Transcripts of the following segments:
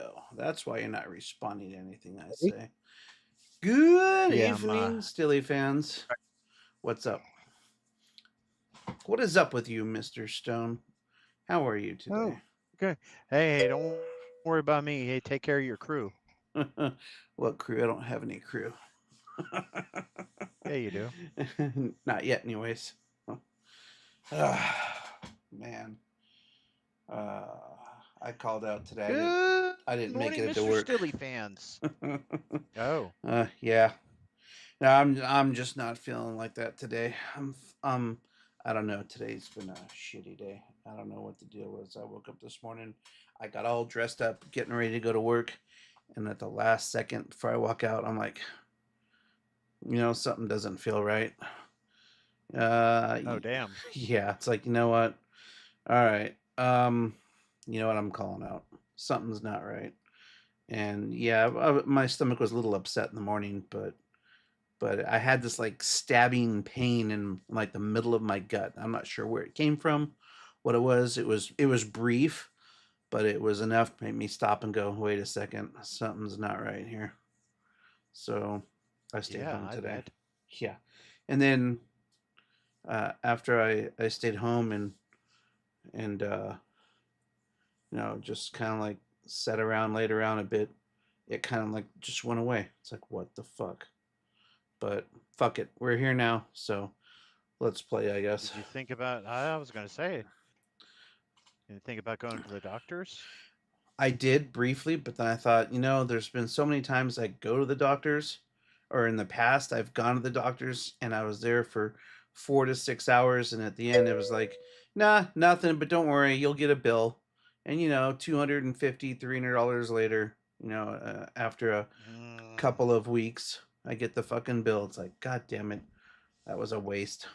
go. That's why you're not responding to anything I say. Good Yeah, evening, Stilly fans. What's up? What is up with you, Mr. Stone? How are you today? oh, okay. Hey, don't worry about me. Hey, take care of your crew. What crew? I don't have any crew. Yeah, you do. Not yet, anyways. Ah, man. Uh, I called out today. Good I didn't make morning, it into Mr. work. Stilly fans. Oh, Yeah. No, I'm just not feeling like that today. I don't know. Today's been a shitty day. I don't know what the deal was. I woke up this morning, I got all dressed up, getting ready to go to work, and at the last second before I walk out, I'm like, something doesn't feel right. Uh, oh, damn. yeah, it's like, you know what? All right. You know what? I'm calling out. Something's not right. And yeah, my stomach was a little upset in the morning, but I had this like stabbing pain in like the middle of my gut. I'm not sure where it came from, what it was. It was brief, but it was enough to make me stop and go, wait a second, something's not right here. So I stayed Yeah, home I today. bet. Yeah. And then after I stayed home and just kind of like sat around, laid around a bit, it kind of like just went away. It's like, what the fuck? But fuck it. We're here now. So let's play, I guess. Did you think about, I was going to say, did you think about going to the doctors? I did briefly, but then I thought, there's been so many times I go to the doctors, or in the past, I've gone to the doctors and I was there for 4 to 6 hours. And at the end, it was like, nah, nothing, but don't worry, you'll get a bill. And, $250, $300 later, after a Mm, couple of weeks, I get the fucking bill. It's like, God damn it, that was a waste.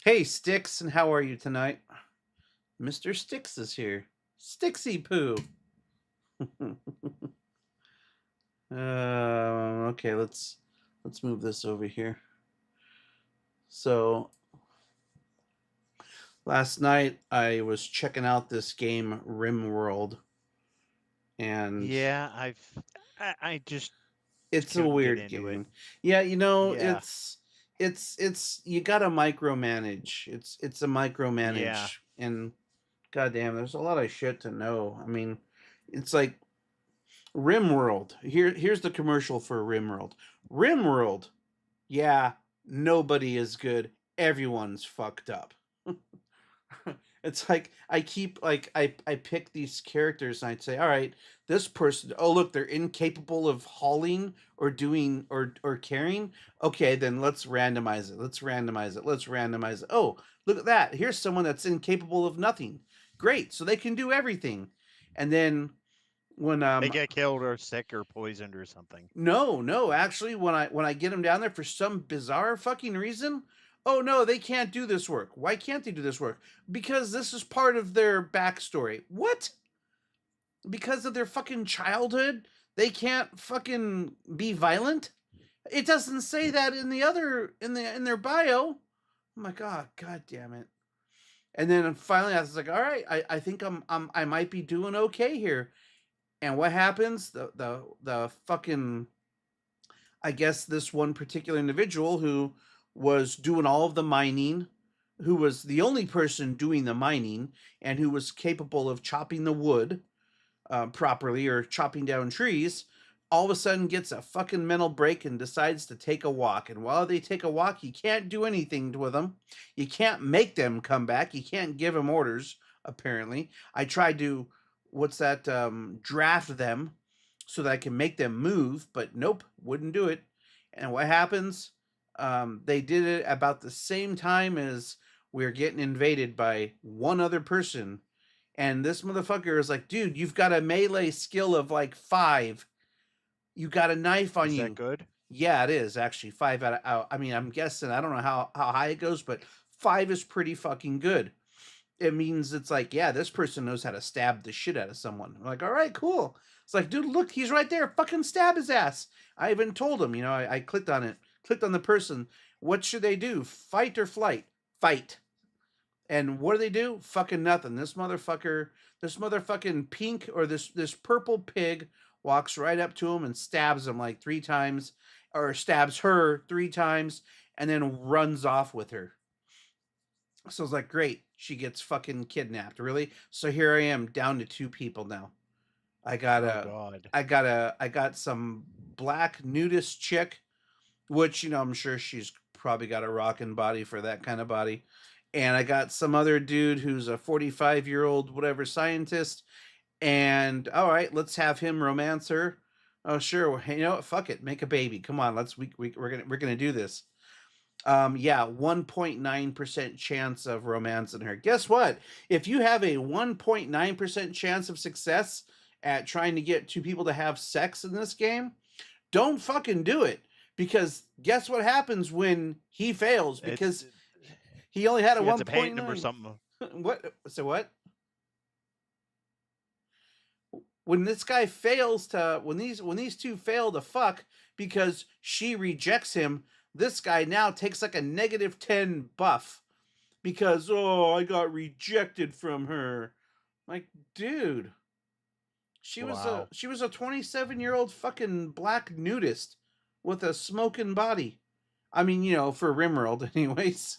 Hey, Sticks, and how are you tonight? Mr. Sticks is here. Stixy Poo. Okay, let's move this over here. So last night I was checking out this game RimWorld, and yeah, I just it's a couldn't get weird into it. game. Yeah, Yeah, it's you gotta micromanage. It's a yeah. micromanage, and goddamn, there's a lot of shit to know. I mean, it's like RimWorld. Here's the commercial for RimWorld. RimWorld. Yeah, nobody is good. Everyone's fucked up. It's like I keep like I pick these characters and I'd say, all right, this person, oh look, they're incapable of hauling or doing or carrying. Okay, then let's randomize it. Let's randomize it. Let's randomize it. Oh, look at that. Here's someone that's incapable of nothing. Great. So they can do everything. And then when They get killed or sick or poisoned or something. no, actually, when I get them down there for some bizarre fucking reason, oh no, they can't do this work. Why can't they do this work? Because this is part of their backstory. What? Because of their fucking childhood, they can't fucking be violent? It doesn't say that in the other in their bio. Oh my god, god damn it. And then finally I was like, all right, I think I might be doing okay here. And what happens? The fucking I guess this one particular individual who was doing all of the mining, who was the only person doing the mining, and who was capable of chopping the wood properly or chopping down trees, all of a sudden gets a fucking mental break and decides to take a walk. And while they take a walk, you can't do anything with them. You can't make them come back. You can't give them orders, apparently. I tried to, what's that, draft them so that I can make them move, but nope, wouldn't do it. And what happens? They did it about the same time as we're getting invaded by one other person. And this motherfucker is like, dude, you've got a melee skill of like 5. You got a knife on Is that you. good? Yeah, it is actually 5 out of. I mean, I'm guessing. I don't know how high it goes, but 5 is pretty fucking good. It means it's like, yeah, this person knows how to stab the shit out of someone. I'm like, all right, cool. It's like, dude, look, he's right there. Fucking stab his ass. I even told him, I clicked on it, clicked on the person. What should they do? Fight or flight? Fight. And what do? Fucking nothing. This motherfucker, this motherfucking pink or this purple pig walks right up to him and stabs him like 3 times, or stabs her 3 times, and then runs off with her. So I was like, great, she gets fucking kidnapped. Really? So here I am, down to 2 people now. I got Oh a God. I got some black nudist chick, which, I'm sure she's probably got a rockin' body for that kind of body. And I got some other dude who's a 45-year-old whatever scientist. And all right, let's have him romance her. Oh sure, well, you know what? Fuck it, make a baby. Come on, we're gonna do this. Yeah, 1.9% chance of romancing her. Guess what? If you have a 1.9% chance of success at trying to get 2 people to have sex in this game, don't fucking do it. Because guess what happens when he fails? Because It's he only had a he has to paint him or 1.9. something. What? So what? When this guy fails to, when these 2 fail to fuck because she rejects him, this guy now takes like a -10 buff because, oh, I got rejected from her. Like, dude, she was Wow. a 27-year-old fucking black nudist with a smoking body. I mean, for Rimworld, anyways.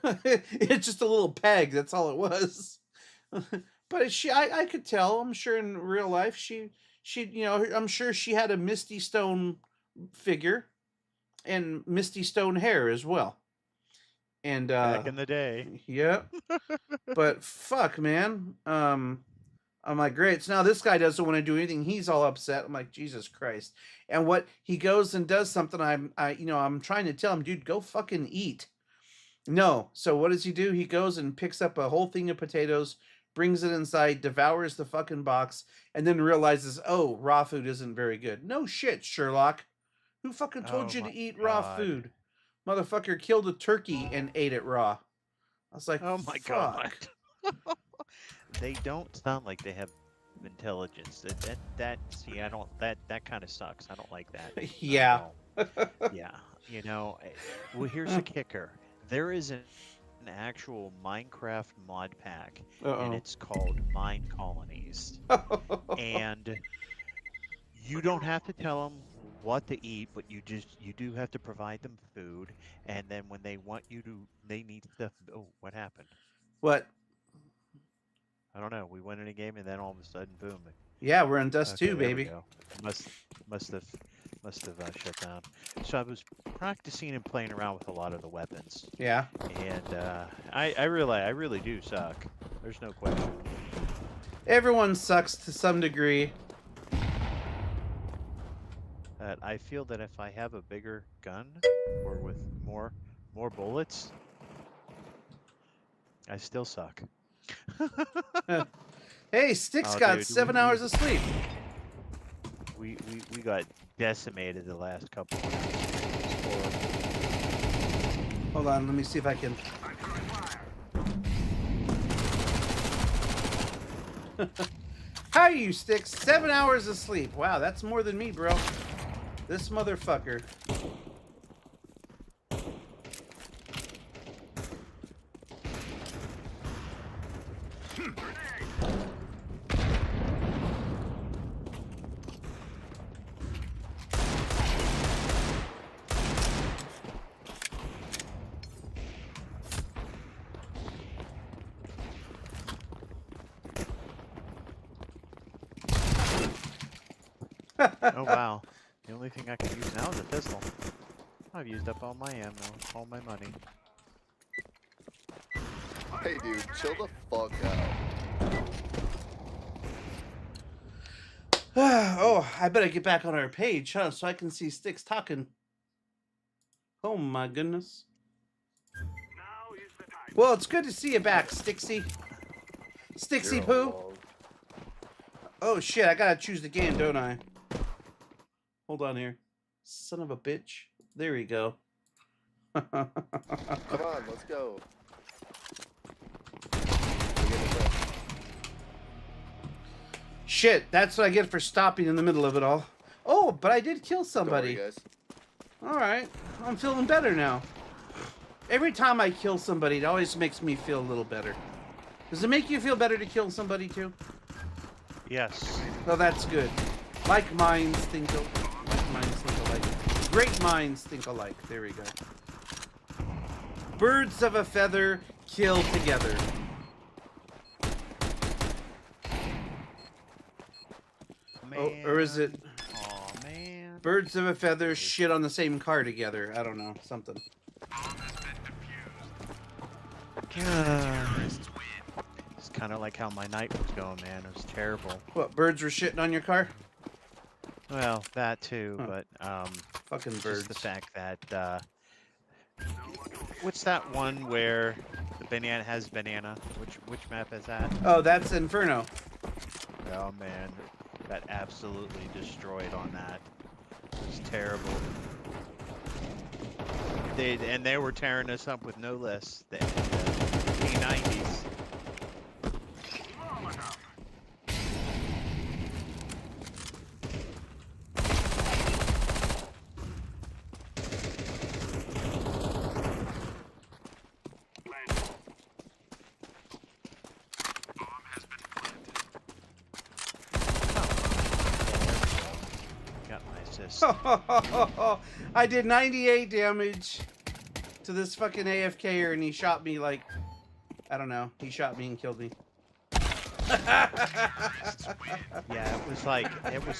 It's just a little peg. That's all it was. But I could tell. I'm sure in real life I'm sure she had a Misty Stone figure and Misty Stone hair as well. And Back in the day. yeah. But fuck, man. I'm like, great. So now this guy doesn't want to do anything. He's all upset. I'm like, Jesus Christ. And what he goes and does something. I'm trying to tell him, dude, go fucking eat. No. So what does he do? He goes and picks up a whole thing of potatoes, brings it inside, devours the fucking box, and then realizes, oh, raw food isn't very good. No shit, Sherlock. Who fucking told Oh you my to eat raw God. food? Motherfucker killed a turkey and ate it raw. I was like, Oh my fuck. God. They don't sound like they have intelligence. See, I don't, that kind of sucks. I don't like that. Not at Yeah. all. Yeah. Well, here's the kicker. There is an actual Minecraft mod pack, and Uh-oh. it's called Mine Colonies. And you don't have to tell them what to eat, but you do have to provide them food. And then when they want you to, they need stuff. Oh, what happened? What? I don't know. We went in a game, and then all of a sudden, boom. Yeah, we're on Dust Okay, 2, there we baby. go. Must have shut down. So I was practicing and playing around with a lot of the weapons, Yeah. and I really do suck. There's no question. Everyone sucks to some degree. I feel that if I have a bigger gun or with more bullets, I still suck. Hey, Sticks Oh, got dude, 7 hours of sleep. We got decimated the last couple of weeks. Hold on, let me see if I can. How are you, Sticks? 7 hours of sleep. Wow, that's more than me, bro. This motherfucker. Oh wow. The only thing I can use now is a pistol. I've used up all my ammo, all my money. Hey dude, chill the fuck out. Oh, I better get back on our page, huh? So I can see Sticks talking. Oh my goodness. Well, it's good to see you back, Sticksy. Sticksy You're Poo. all- Oh shit, I gotta choose the game, don't I? Hold on here. Son of a bitch. There we go. Come on, let's go. We're getting it. Shit, that's what I get for stopping in the middle of it all. Oh, but I did kill Don't worry, somebody. guys. Alright, I'm feeling better now. Every time I kill somebody, it always makes me feel a little better. Does it make you feel better to kill somebody too? Yes. Well, that's good. Like minds think alike. Great minds think alike. There we go. Birds of a feather kill together. Man. Or is it Oh man. birds of a feather shit on the same car together? I don't know. Something. It's kind of like how my night was going, man. It was terrible. What, birds were shitting on your car? Well, that too, Huh. but Fucking just birds. the fact that what's that one where the banana has banana? Which map is that? Oh, that's Inferno. Oh man, got absolutely destroyed on that. It was terrible. They were tearing us up with no less than P90s. Got my assist. I did 98 damage to this fucking AFKer and he shot me like, I don't know. He shot me and killed me. Yeah, it was like they were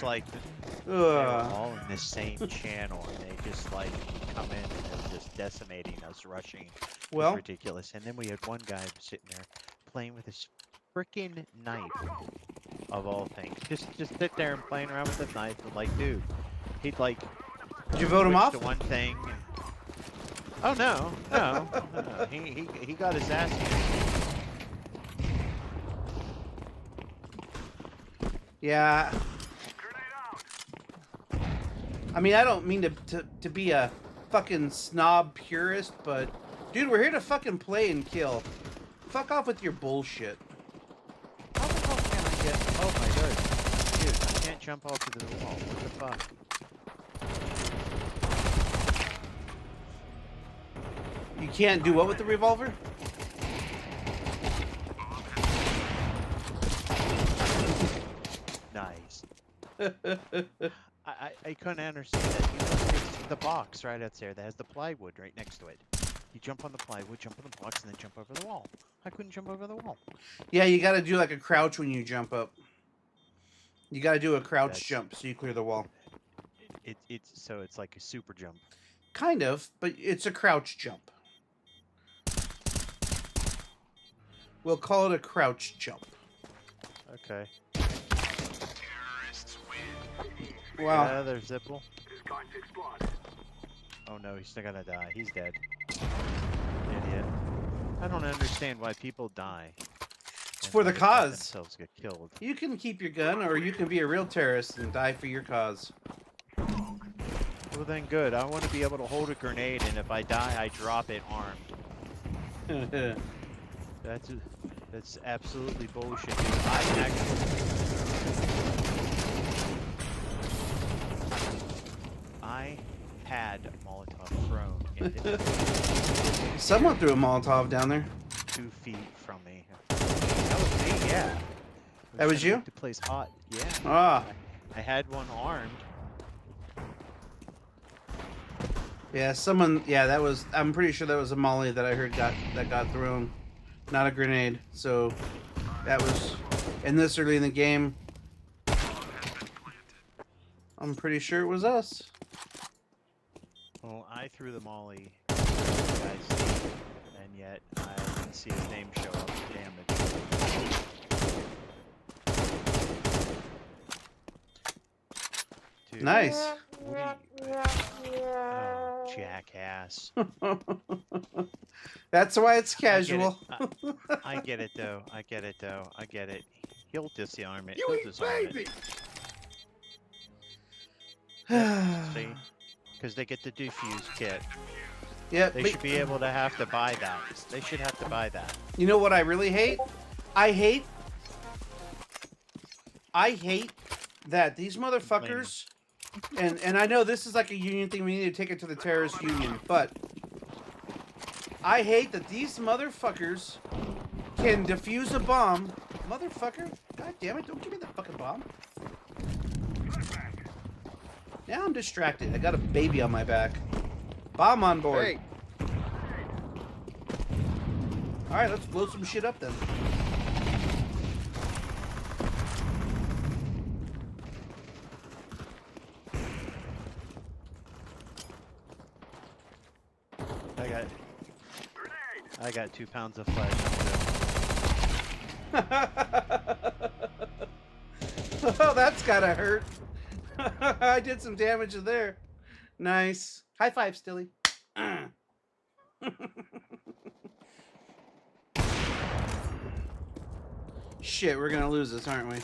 Ugh. all in the same channel, and they just like come in and just decimating us, rushing. It was Well, ridiculous. And then we had one guy sitting there playing with his freaking knife, of all things. Just sit there and playing around with the knife, and like, dude, he'd like. did you vote him switch off? to one thing. Oh no, no, no. He got his ass handed. Yeah. I mean, I don't mean to be a fucking snob purist, but dude, we're here to fucking play and kill. Fuck off with your bullshit. How the hell can I get? Oh my god, dude, I can't jump off of the wall. What the fuck? You can't do what with the revolver? Nice. I couldn't understand that. You know, it's the box right up there that has the plywood right next to it. You jump on the plywood, jump on the box, and then jump over the wall. I couldn't jump over the wall. Yeah, you gotta do like a crouch when you jump up. You gotta do a crouch That's- jump so you clear the wall. It's like a super jump. Kind of, but it's a crouch jump. We'll call it a crouch jump. Okay. Wow. There's Zipple. Oh no, he's still gonna die. He's dead. Idiot. I don't understand why people die. It's and for the then let cause. Themselves get killed. You can keep your gun, or you can be a real terrorist and die for your cause. Well then, good. I want to be able to hold a grenade, and if I die, I drop it armed. That's absolutely bullshit. Dude. I had Molotov thrown into Someone threw a Molotov down there. 2 feet from me. That was me, yeah. That was you? The place hot, yeah. Ah, I had one armed. yeah. Someone. Yeah, that was. I'm pretty sure that was a molly that I heard got thrown, not a grenade. So that was. And this early in the game, I'm pretty sure it was us. Well, I threw the molly, guys, and yet I didn't see his name show up. Damn it. Dude, Nice. what do you... Oh, jackass. That's why it's casual. I get it though. I get it though. I get it. He'll disarm it. He'll disarm it. See? Because they get the defuse kit. Yeah, They but should be able to have to buy that. They should have to buy that. you know what I really hate? I hate that these motherfuckers, and I know this is like a union thing, we need to take it to the terrorist union, but I hate that these motherfuckers can defuse a bomb. Motherfucker, god damn it, don't give me the fucking bomb? Now I'm distracted. I got a baby on my back. Bomb on board. Hey, Alright, let's blow some shit up then. I got 2 pounds of flesh. Oh, that's gotta hurt. I did some damage there. Nice. High five, Stilly. Shit, we're gonna lose this, aren't we?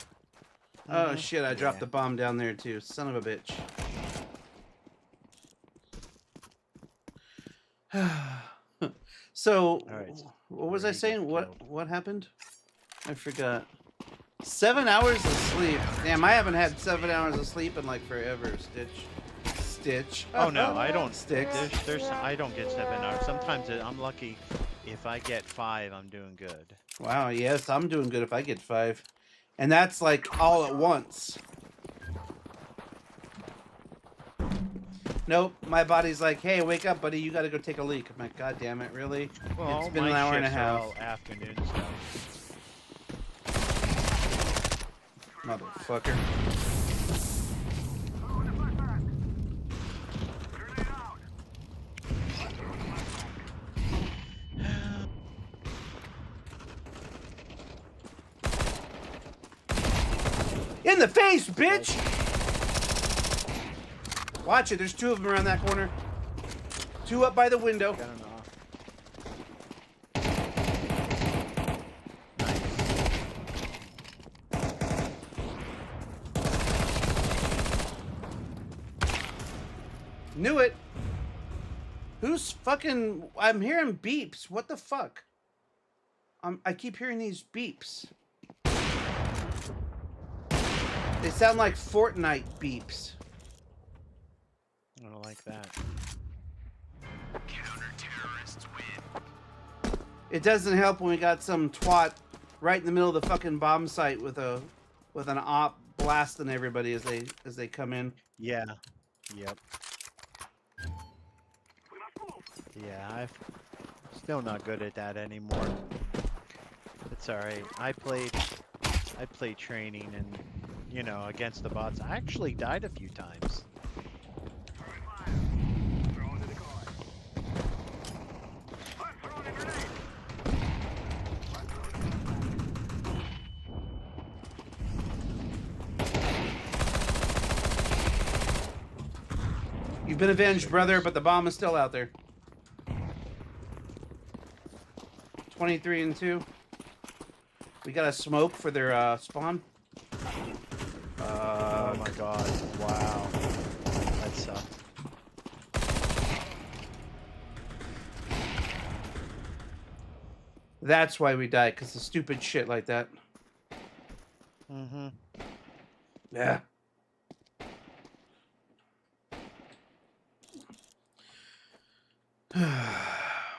Oh Mhm. shit, I dropped Yeah. the bomb down there too. Son of a bitch. So, Alright, so what was where I he saying? gets What killed. what happened? I forgot. 7 hours of sleep. Damn, I haven't had 7 hours of sleep in like forever, Stitch. Stitch. Oh no, I don't. Sticks. I don't get 7 hours. Sometimes I'm lucky if I get 5. I'm doing good. Wow, yes, I'm doing good if I get 5. And that's like all at once. Nope, my body's like, hey, wake up, buddy, you gotta go take a leak. I'm like, god damn it, really? Well, It's been an my hour and a shifts are half. all afternoon stuff. Motherfucker. In the face, bitch! Watch it, there's 2 of them around that corner. 2 up by the window. Got him off. Knew it. Who's fucking... I'm hearing beeps. What the fuck? I keep hearing these beeps. They sound like Fortnite beeps. I don't like that. It doesn't help when we got some twat right in the middle of the fucking bomb site with an op blasting everybody as they come in. Yeah. Yep. Yeah, I'm still not good at that anymore. It's alright. I played training and, you know, against the bots. I actually died a few times. You've been avenged, brother, but the bomb is still out there. 23 and 2. We got a smoke for their spawn. Oh my god. Wow. That sucked. That's why we died, because of stupid shit like that. Mm-hmm. Yeah.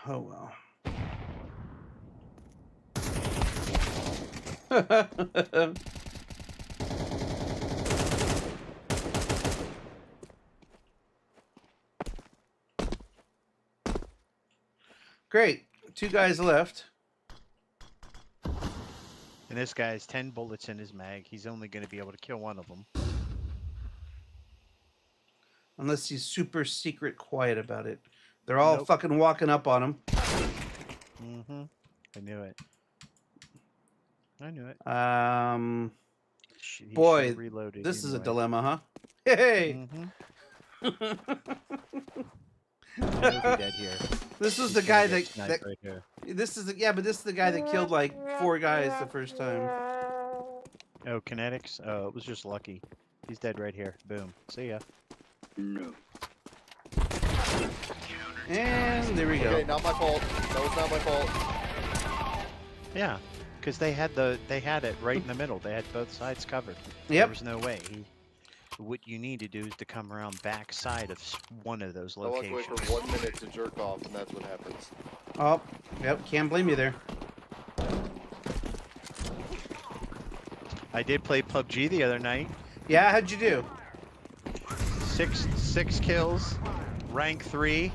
Oh well. Great. 2 guys left. And this guy has 10 bullets in his mag. He's only going to be able to kill one of them. Unless he's super secret quiet about it. They're all Nope. fucking walking up on him. Mm-hmm. I knew it. I knew it. He Boy, should've reloaded. This you is a knew it. dilemma, huh? Hey! Mhm. He'll be dead here. This was He's the gonna guy get that sniped right here. this is the, yeah, but this is the guy that killed like 4 guys the first time. Oh, kinetics? Oh, it was just lucky. He's dead right here. Boom. See ya. And there we okay, go. not my fault. That was not my fault. Yeah, because they had it right in the middle. They had both sides covered. There Yep. was no way. What you need to do is to come around back side of one of those I walked away locations. for 1 minute to jerk off, and that's what happens. Oh, yep, can't blame you there. I did play PUBG the other night. Yeah, how'd you do? Six kills, rank 3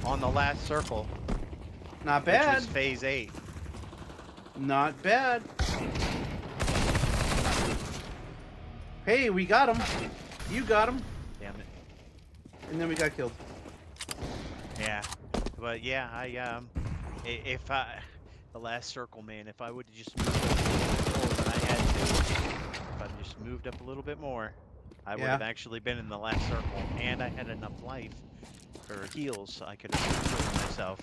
on the last circle, Not which bad. was phase 8. Not bad. Hey, we got him. You got him. Damn it. And then we got killed. Yeah, but yeah, the last circle, man, if I would have just moved up a little more than I had to, if I just moved up a little bit more, I would have actually been in the last circle, and I had enough life or heals, I could have killed myself.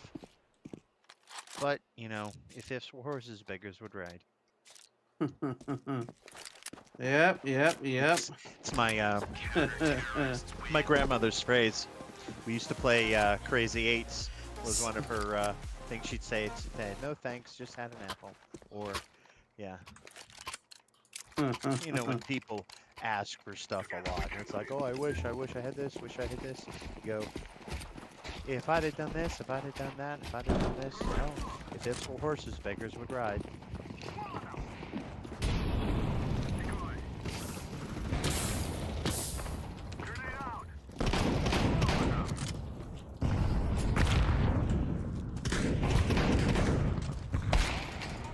But, you know, if this were horses, beggars would ride. Yep. It's my my grandmother's phrase. We used to play Crazy Eights. Was one of her things she'd say. It's no thanks, just had an apple. Or, yeah. You know, when people ask for stuff a lot, and it's like, oh, I wish I had this, wish I had this. You go, if I'd have done this, if I'd have done that, if I'd have done this, you know, if this were horses, beggars would ride.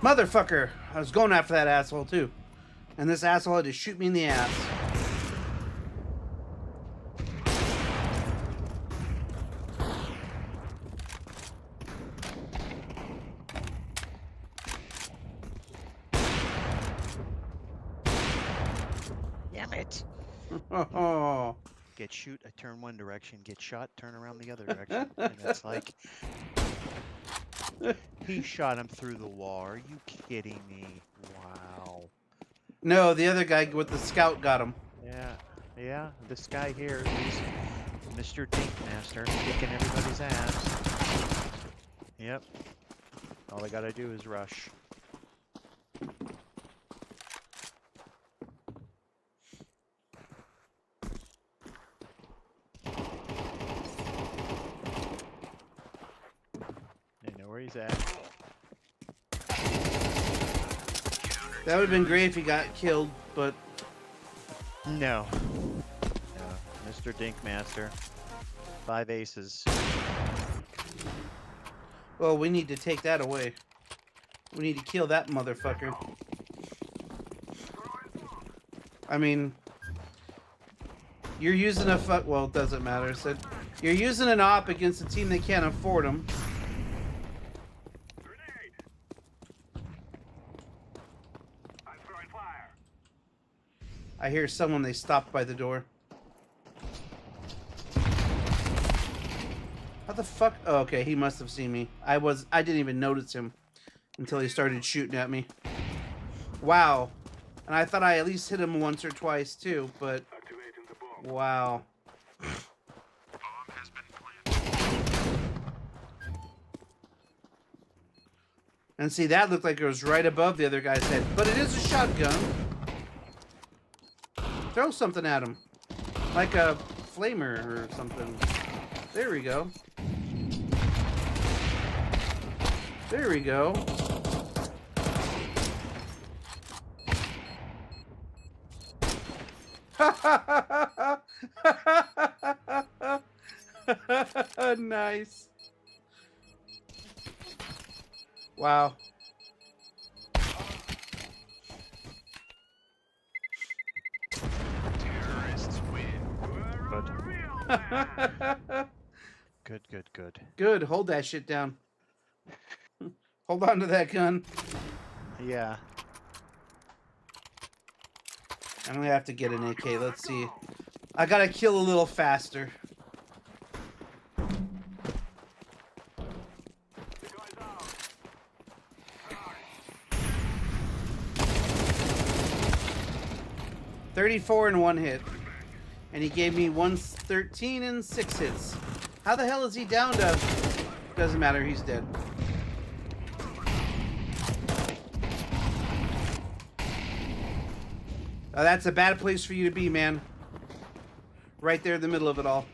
Motherfucker! I was going after that asshole too. And this asshole had to shoot me in the ass. Damn it! Oh. Get shoot, I turn one direction, get shot, turn around the other direction. And it's like, he shot him through the wall. Are you kidding me? Wow. No, the other guy with the scout got him. Yeah, this guy here is Mr. Dinkmaster, kicking everybody's ass. Yep. All I gotta do is rush. He's at. That would have been great if he got killed, but no. Mr. Dinkmaster. 5 aces. well, we need to take that away. We need to kill that motherfucker. I mean, you're using a well, it doesn't matter. So you're using an op against a team that can't afford them. I hear someone, they stopped by the door. How the fuck? Oh, okay, he must have seen me. I didn't even notice him until he started shooting at me. Wow. And I thought I at least hit him once or twice too, but wow. And see, that looked like it was right above the other guy's head, but it is a shotgun. Throw something at him. Like a flamer or something. There we go. There we go. Nice. Wow. Good. Good. Hold that shit down. Hold on to that gun. Yeah. I'm gonna have to get an AK. Let's see. I gotta kill a little faster. $34 in 1 hit. And he gave me 113 and 6 hits. How the hell is he down to... Doesn't matter, he's dead. That's a bad place for you to be, man. Right there in the middle of it all.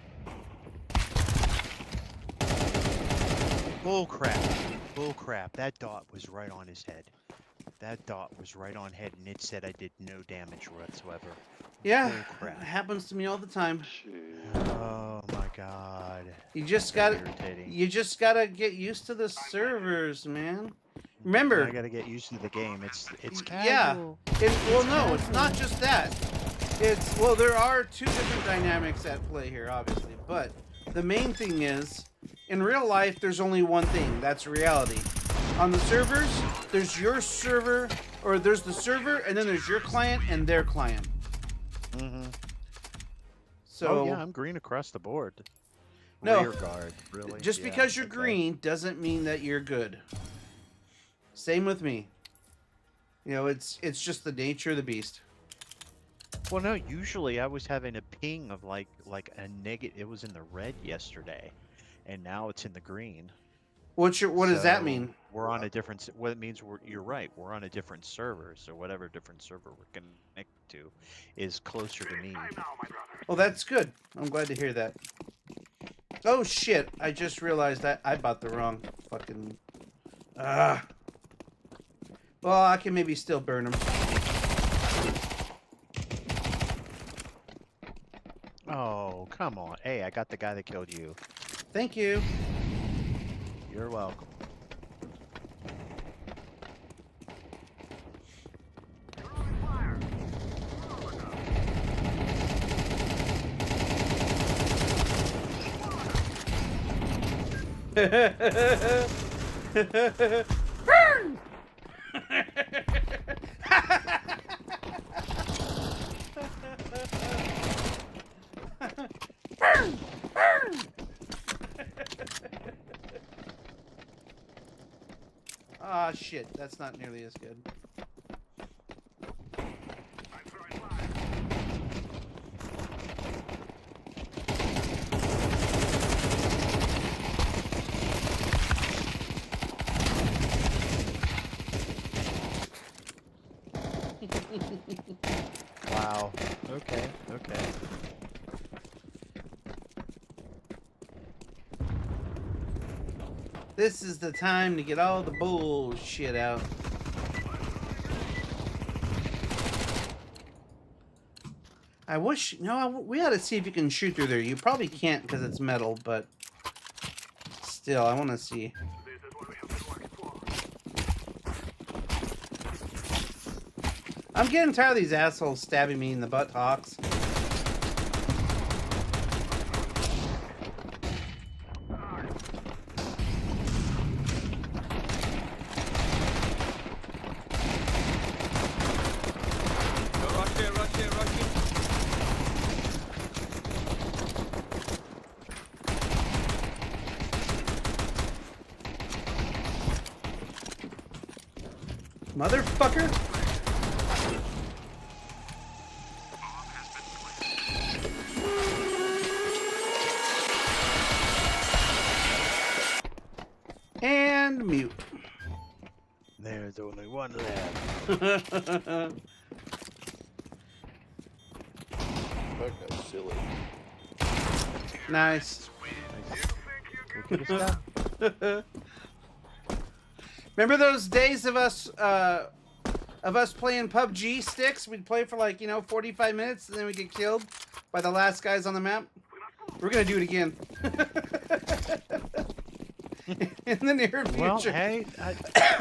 Bull crap. That dot was right on his head. that dot was right on head, and it said I did no damage whatsoever. Yeah, Bull it crap. happens to me all the time. Oh my god. You just So gotta, irritating. you just gotta get used to the servers, man. I Remember, gotta get used to the game. It's yeah. casual. Well, no, it's not just that. It's well, there are two different dynamics at play here, obviously, but the main thing is, in real life, there's only one thing. That's reality. On the servers, there's your server, or there's the server, and then there's your client and their client. Mm-hmm. So Oh yeah, I'm green across the board. No. Rear guard, really. just Yeah, because you're okay. green doesn't mean that you're good. Same with me. You know, it's just the nature of the beast. Well, no. Usually, I was having a ping of like a negative. It was in the red yesterday, and now it's in the green. What does that So, mean? We're on a different. What it means, you're right. We're on a different server. So whatever different server we're connected to is closer to me. Well, that's good. I'm glad to hear that. Oh shit! I just realized that I bought the wrong fucking. Well, I can maybe still burn them. Oh, come on. Hey, I got the guy that killed you. Thank you. You're welcome. Burn! Burn! Burn! Ah, shit. That's not nearly as good. Wow. Okay. Okay. This is the time to get all the bullshit out. I wish... No, we ought to see if you can shoot through there. You probably can't because it's metal, but... Still, I want to see. I'm getting tired of these assholes stabbing me in the buttocks. Motherfucker! And mute. There's only one left. That guy's silly. Nice. Look at this guy. Remember those days of us playing PUBG sticks? We'd play for like, 45 minutes and then we'd get killed by the last guys on the map. We're gonna do it again. In the near future. Well, hey,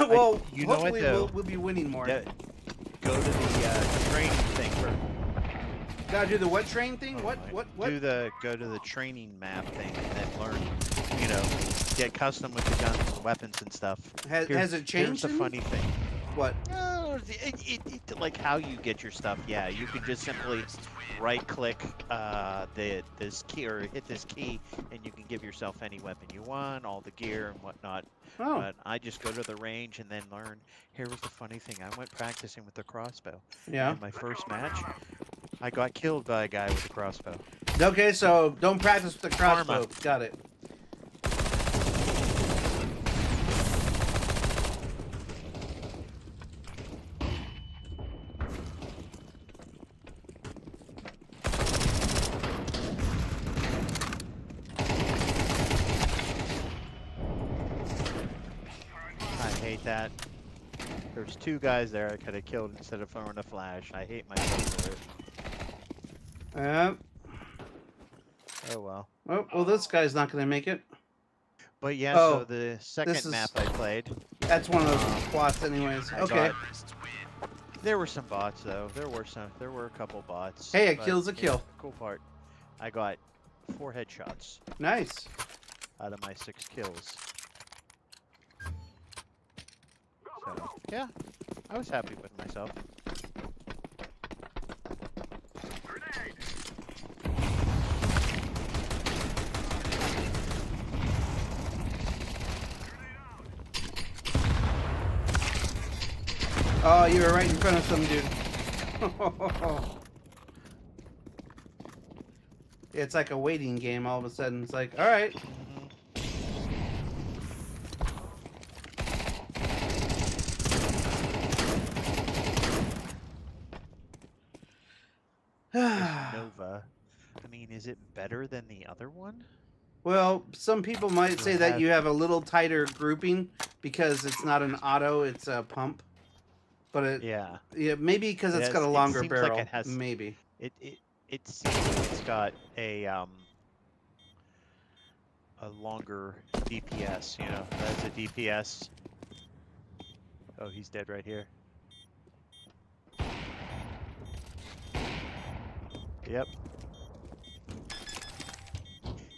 well, you know what, hopefully though? we'll be winning more. Go to the training thing for. Gotta do the what train thing? What? Go to the training map thing and then learn. Get custom with the guns and weapons and stuff. Has it changed? Here's the funny thing. What? Like how you get your stuff. Yeah, you can just simply right-click this key or hit this key, and you can give yourself any weapon you want, all the gear and whatnot. Oh. But I just go to the range and then learn. Here was the funny thing. I went practicing with the crossbow. Yeah. In my first match, I got killed by a guy with a crossbow. Okay, so don't practice with the crossbow. Karma. Got it. I hate that. There's 2 guys there I could have killed instead of throwing a flash. I hate myself for it. Yep. Oh well. Oh, well, this guy's not going to make it. But yeah, Oh, so the second is- map I played, That's one of those plots anyways. I Okay. there were some bots though. There were a couple bots. Hey, a but, kill's a yeah, kill. Cool part, I got 4 headshots Nice. out of my 6 kills. So yeah, I was happy with myself. Oh, you were right in front of some dude. It's like a waiting game all of a sudden. It's like, all right. Nova. I mean, is it better than the other one? Well, some people might say that have- you have a little tighter grouping because it's not an auto, it's a pump. But Yeah. yeah, maybe because it's Yes, got a it longer seems like barrel. it has- Maybe. It seems like it's got a longer DPS, you know. That's a DPS. Oh, he's dead right here. Yep.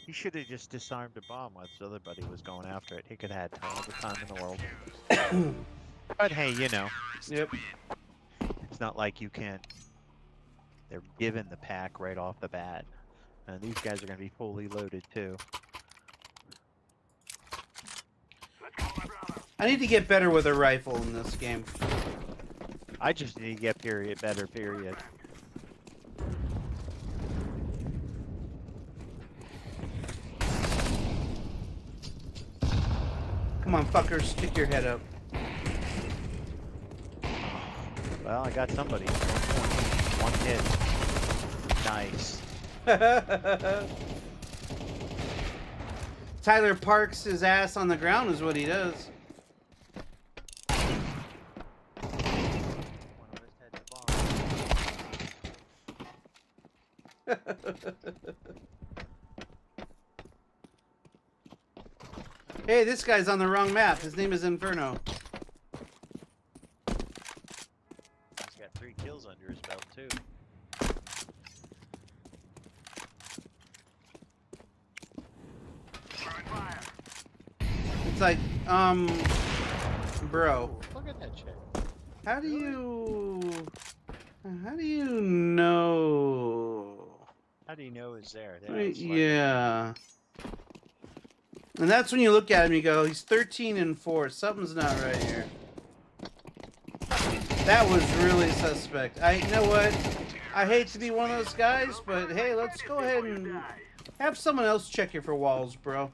He should have just disarmed a bomb while his other buddy was going after it. He could have had all the time in the world. But hey, you know, Yep. it's not like you can't. They're given the pack right off the bat. And these guys are going to be fully loaded too. I need to get better with a rifle in this game. I just need to get better, period. Come on, fuckers, stick your head up. Well, I got somebody. 1 hit. Nice. Tyler parks his ass on the ground is what he does. Hey, this guy's on the wrong map. His name is Inferno. He's got 3 kills under his belt too. It's like, bro, Look at that chick. how do you know? How do you know he's there? Right, it's like- yeah. And that's when you look at him, you go, he's 13 and 4. Something's not right here. That was really suspect. You know what? I hate to be one of those guys, but hey, let's go ahead and have someone else check you for walls, bro.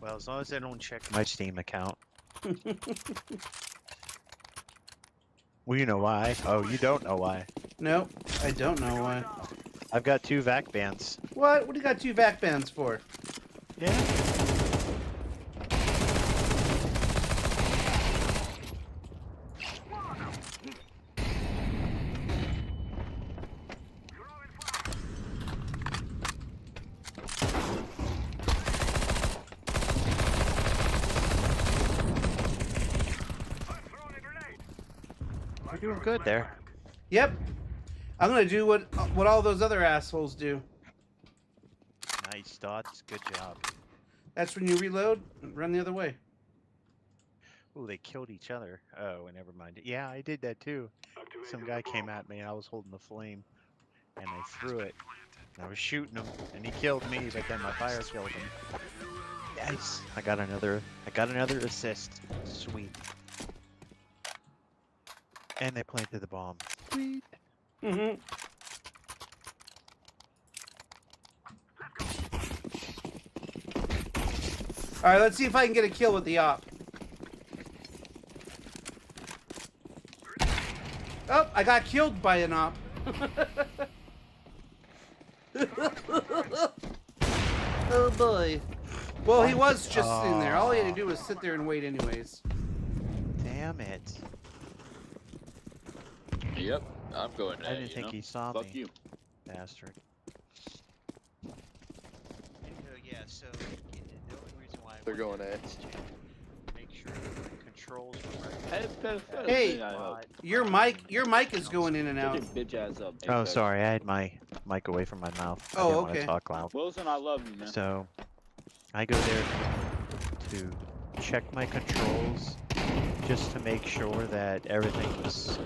Well, as long as they don't check my Steam account. Well, you know why. Oh, you don't know why. Nope, I don't know why. I've got 2 VAC bans. What? What do you got 2 vac bands for? Yeah. We're doing good there. Yep. I'm gonna do what all those other assholes do. Nice dots. Good job. That's when you reload and run the other way. Ooh, they killed each other. Oh, never mind. Yeah, I did that too. Some guy came at me and I was holding the flame. And I threw it. And I was shooting him. And he killed me, but then my fire killed him. Yes! I got another assist. Sweet. And they planted the bomb. Sweet. Mm-hmm. All right, let's see if I can get a kill with the op. Oh, I got killed by an op. Oh boy. Well, he was just in there. All he had to do was sit there and wait anyways. damn it. Yep, I'm going. I didn't think he saw Fuck me. you. Bastard. Yeah, so the only reason why They're going A. is to make sure that the controls were right. Hey, I hope. Your mic is going in and Shut out. your bitch ass up. Oh, Apex. sorry, I had my mic away from my mouth. I Oh, didn't want okay. to talk loud. Wilson, I love you, man. So, I go there to check my controls, just to make sure that everything was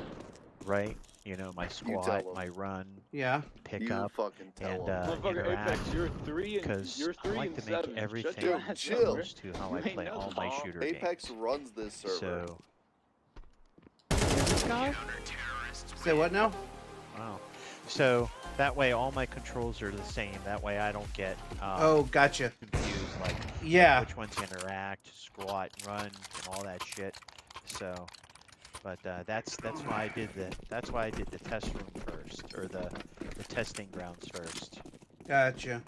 right. You know, my tell squat, 'em. my run, Yeah. pick You up, fucking tell and 'em. Motherfucker, interact. Apex, you're 3 and Because you're I 3 like and to 7. make Shut everything your Dude, ass chill. up, close to how You I ain't play no all my dog. shooter Apex games. runs this server. So, This guy? Say what now? wow. So that way all my controls are the same. That way I don't get Oh, gotcha. confused, like Yeah. which ones interact, squat, run, and all that shit. So, but that's why I did the test room first, or the testing grounds first. Gotcha.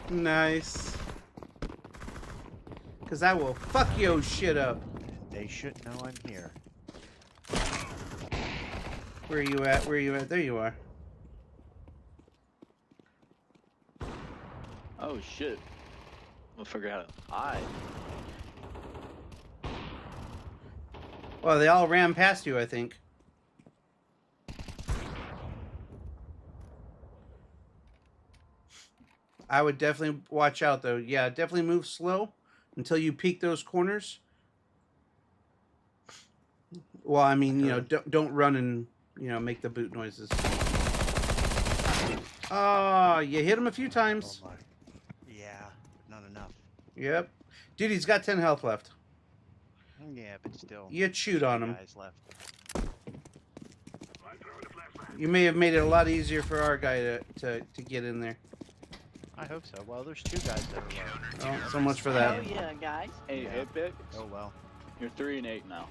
Nice. Cause I will fuck your shit up. They should know I'm here. Where are you at? Where are you at? There you are. Oh shit. I'll figure out how to hide. Well, they all ran past you, I think. I would definitely watch out, though. Yeah, definitely move slow until you peek those corners. Well, I mean, you know, don't run and, you know, make the boot noises. Oh, you hit him a few times. Oh my. Yeah, not enough. Yep. Dude, he's got 10 health left. Yeah, but still. You chewed on him. Guys left. You may have made it a lot easier for our guy to get in there. I hope so. Well, there's 2 guys that are low. Oh, so much for that. yeah, guys. Hey, Yeah. Apex, Oh well. you're 3 and 8 now.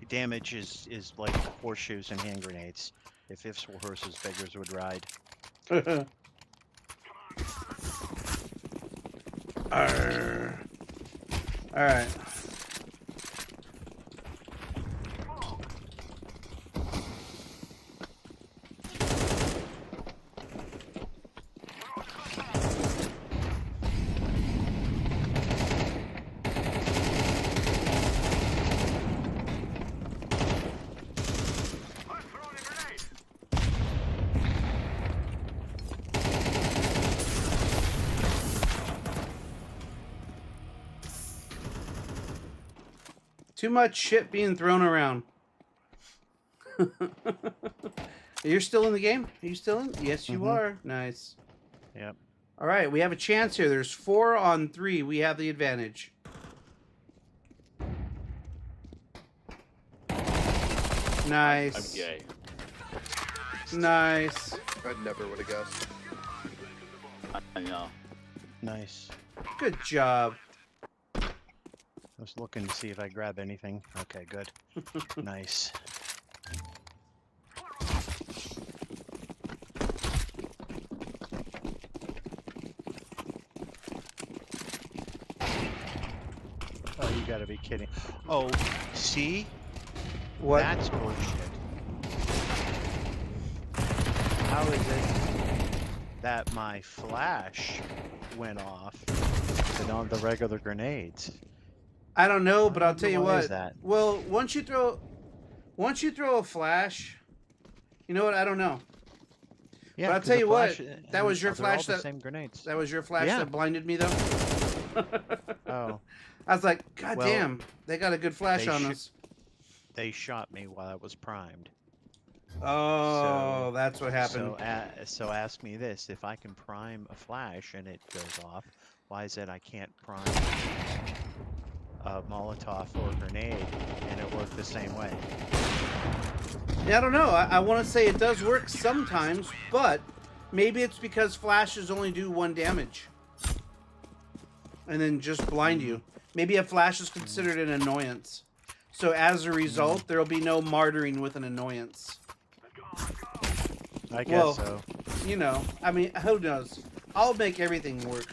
Damage is like horseshoes and hand grenades. If horses, beggars would ride. Arr. All right. Too much shit being thrown around. You're still in the game? Are you still in? Yes, you Mhm. are. Nice. Yep. All right, we have a chance here. There's 4 on 3. We have the advantage. Nice. I'm gay. Nice. I never would have guessed. I know. Nice. Good job. I was looking to see if I grab anything. Okay, good. Nice. Oh, you gotta be kidding. Oh, see? What? That's bullshit. How is it that my flash went off but on the regular grenades? I don't know, but I I'll tell you wonder why is what. that? Well, once you throw a flash, you know what? I don't know. Yeah, But I'll 'cause tell the you what, flash- that was your they're all flash the that- same grenades. That was your flash Yeah. that blinded me, though. Oh, I was like, God Well, damn, they got a good flash they on should- us. they shot me while I was primed. Oh, that's what happened. So ask me this: if I can prime a flash and it goes off, why is it I can't prime a Molotov or a grenade and it worked the same way? Yeah, I don't know. I want to say it does work sometimes, but maybe it's because flashes only do 1 damage. And then just blind you. Maybe a flash is considered an annoyance. So as a result, there'll be no martyring with an annoyance. I guess Well, so. You know, I mean, who knows? I'll make everything work.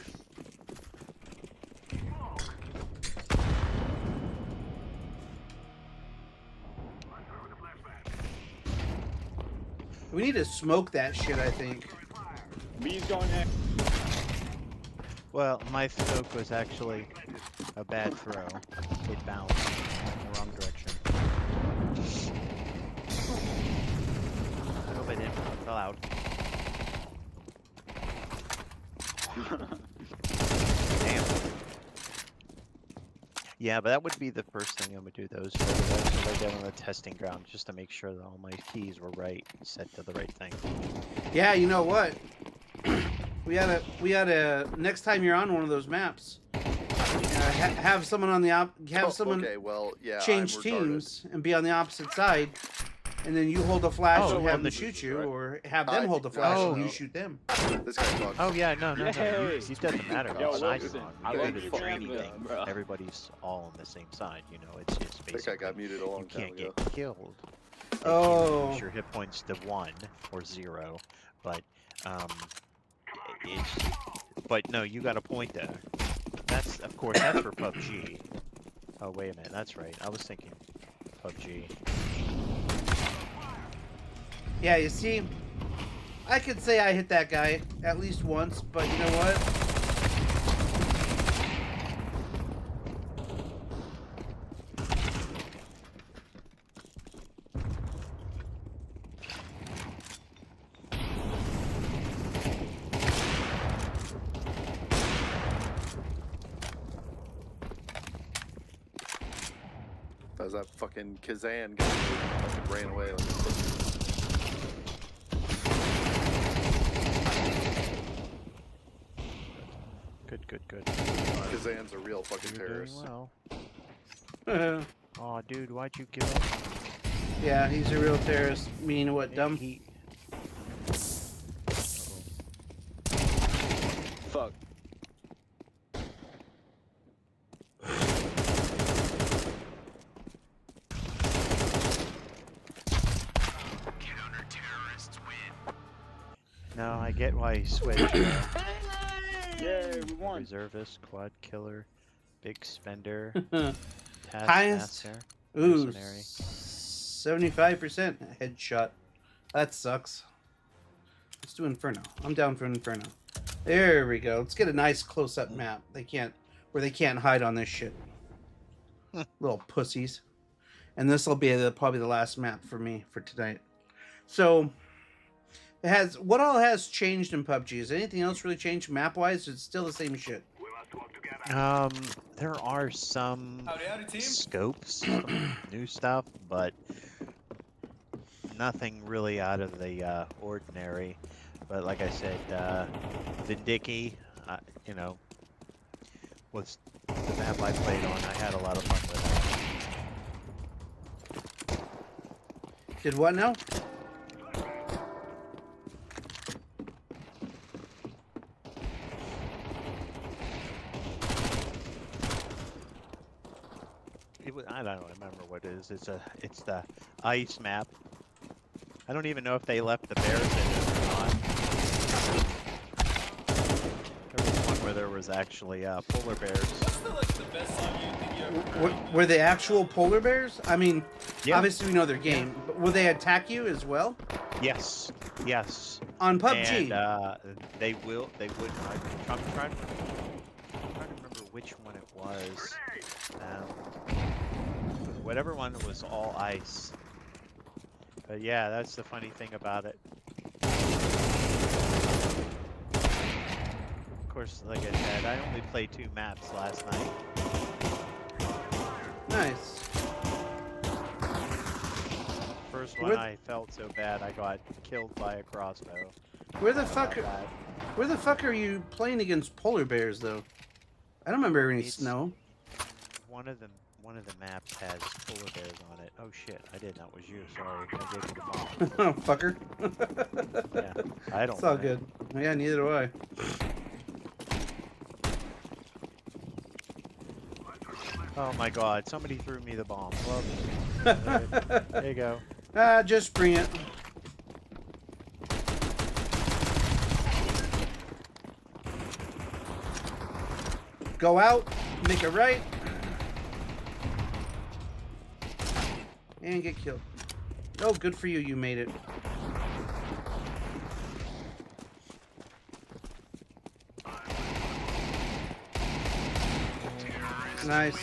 We need to smoke that shit, I think. B's going next. Well, my smoke was actually a bad throw. It bounced in the wrong direction. I hope I didn't fall out. Damn. Yeah, but that would be the first thing I'm gonna do. Those I get on the testing ground just to make sure that all my keys were right, set to the right thing. Yeah, you know what? We gotta. Next time you're on one of those maps, have someone on the someone Okay, well, yeah. change I'm retarded. teams and be on the opposite side, and then you hold a flash Oh, and have on them the- shoot you, right. or have them hold the flash Oh. and you shoot them. This guy talks. Oh yeah, no. Yay! It doesn't matter Yo, what side listen, you're on. I We go like to the the training jam, thing. bro. Everybody's all on the same side. You know, it's I think I basically got muted a you long time can't ago. get killed. If Oh. you reduce your hit points to 1 or 0, but it's but no, you got a point there. That's of course that's for PUBG. Oh wait a minute, that's right. I was thinking PUBG. Yeah, you see, I could say I hit that guy at least once, but you know what? That was that fucking Kazan guy who fucking ran away like a pussy. Good. Kazan's a real fucking You're doing terrorist. well. Oh, dude, why'd you give up? Yeah, he's a real terrorist. Mean what, dumb? He... Fuck. No, I get why he switched. Yay, we won. Reservist, quad killer, big spender, Highest- taskmaster. Ooh, Mercenary. 75% headshot. That sucks. Let's do Inferno. I'm down for Inferno. There we go. Let's get a nice close-up map. Where they can't hide on this shit. Little pussies. And this will be probably the last map for me for tonight. So, what all has changed in PUBG? Has anything else really changed map-wise? It's still the same shit. There are some scopes, some new stuff, but nothing really out of the ordinary. But like I said, Vindicki, you know, was the map I played on. I had a lot of fun with it. Did what now? I don't remember what it is. It's the ice map. I don't even know if they left the bears in it or not. There was one where there was actually polar bears. Were they actual polar bears? I mean, Yeah. obviously we know their game, but will they attack you as well Yes. on PUBG? And they would. I'm trying to remember which one it was. Whatever one was all ice. But yeah, that's the funny thing about it. Of course, like I said, I only played 2 maps last night. Nice. First one, I felt so bad I got killed by a crossbow. Where the How fuck? about that? Where the fuck are you playing against polar bears though? I don't remember any It's- snow. One of the maps has polar bears on it. Oh shit, I did. That was you. Sorry, I gave you the bomb. Fucker. Yeah, I don't. It's all mind. good. Yeah, neither do I. Oh my god, somebody threw me the bomb. Well, there you go. Just bring it. Go out, make it right, and get killed. Oh, good for you, you made it. Nice.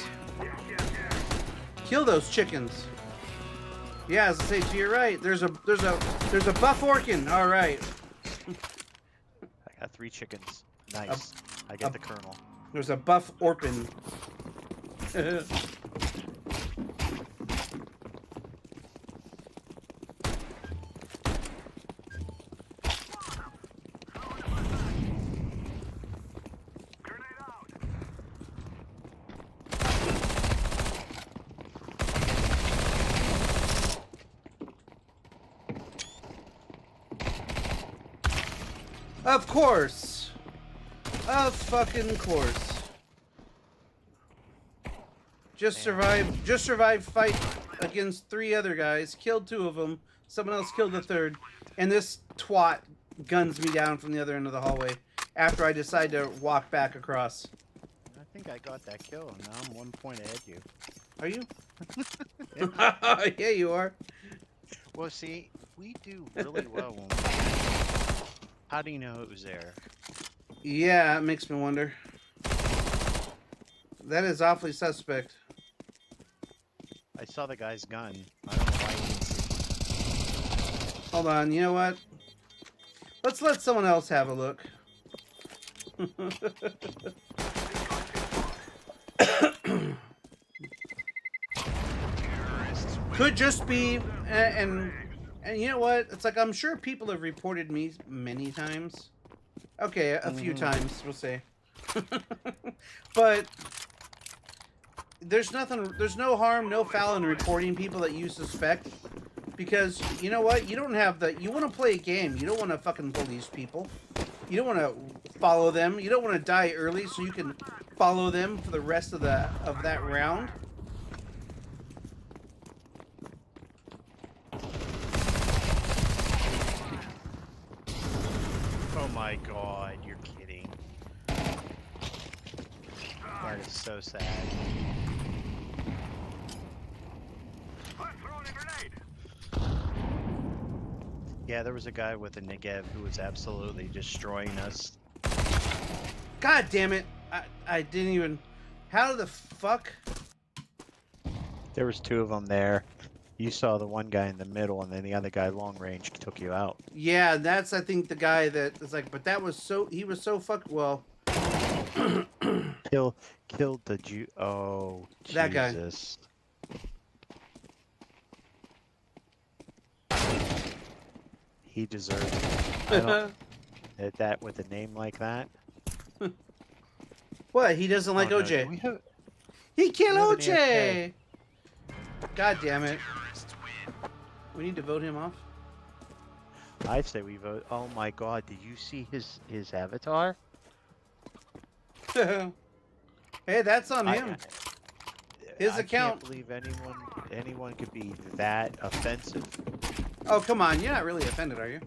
Kill those chickens. Yeah, as I say, to your right, there's a buff orkin. All right. I got 3 chickens. Nice. I get the kernel. There's a buff orpin. Of course. Of fucking course. Just survived fight against 3 other guys, killed 2 of them, someone else killed the 3rd, and this twat guns me down from the other end of the hallway after I decide to walk back across. I think I got that kill, and now I'm 1 point ahead of you. Are you? Yeah, you are. Well, see, we do really well when we... How do you know it was there? Yeah, it makes me wonder. That is awfully suspect. I saw the guy's gun. I don't know why he didn't see. Hold on, you know what? Let's let someone else have a look. Could just be, and you know what? It's like I'm sure people have reported me many times. Okay, a few times, we'll say. But there's no harm, no foul in reporting people that you suspect, because you know what? You don't have you want to play a game. You don't want to fucking police people. You don't want to follow them. You don't want to die early so you can follow them for the rest of that round. Oh my god, you're kidding. That is so sad. Yeah, there was a guy with a Negev who was absolutely destroying us. God damn it! I didn't even. How the fuck? There was 2 of them there. You saw the one guy in the middle, and then the other guy long range took you out. Yeah, that's I think the guy that is like. But that was so. He was so well. Killed the Jew. Oh, That guy. Jesus. He deserved it. I don't, that with a name like that. What? He doesn't like Oh, no, OJ. do we have- He killed we have an OJ. God damn it. We need to vote him off. I say we vote. Oh my God! Did you see his avatar? Hey, that's on him. His I account. can't believe anyone could be that offensive. Oh, come on. You're not really offended, are you?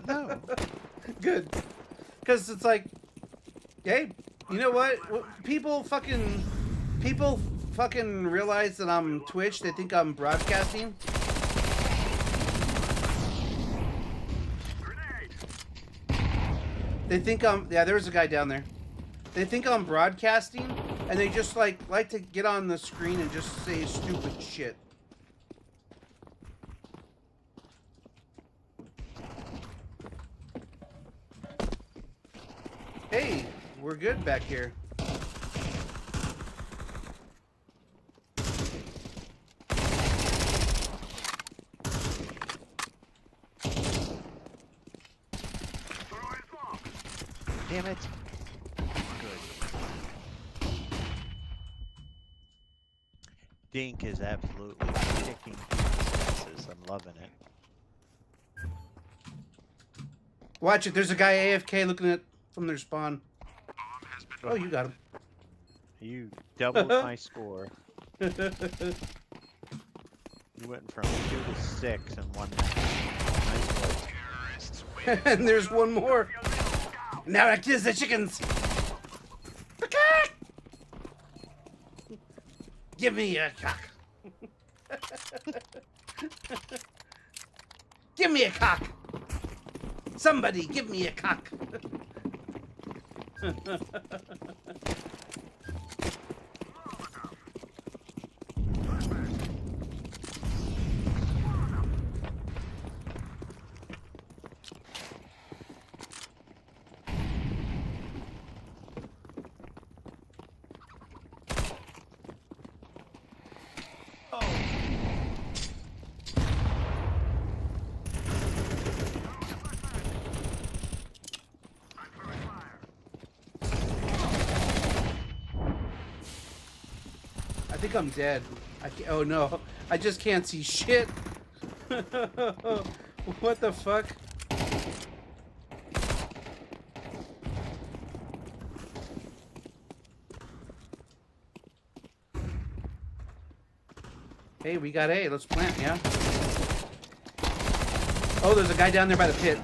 No. Good. Because it's like, hey, you know what? People fucking realize that I'm Twitch. They think I'm broadcasting. They think yeah, there's a guy down there. They think I'm broadcasting, and they just like to get on the screen and just say stupid shit. Hey, we're good back here. Damn it. Good. Dink is absolutely kicking asses. I'm loving it. Watch it. There's a guy AFK looking at from their spawn. Oh, you got him. You doubled my score. You went from 2 to 6 in 1 match. Nice work. And there's one more. Now it is the chickens. Cock! Give me a cock. Give me a cock. Somebody give me a cock. I think I'm dead. Oh no, I just can't see shit. What the fuck? Hey, we got A. Let's plant, yeah? Oh, there's a guy down there by the pit.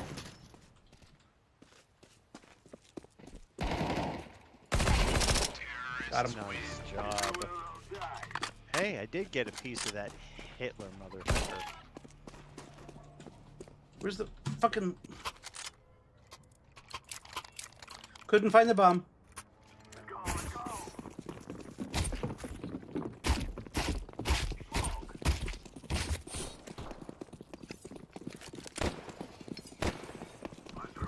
Got him. Nice job. Hey, I did get a piece of that Hitler motherfucker. Where's the fucking... Couldn't find the bomb.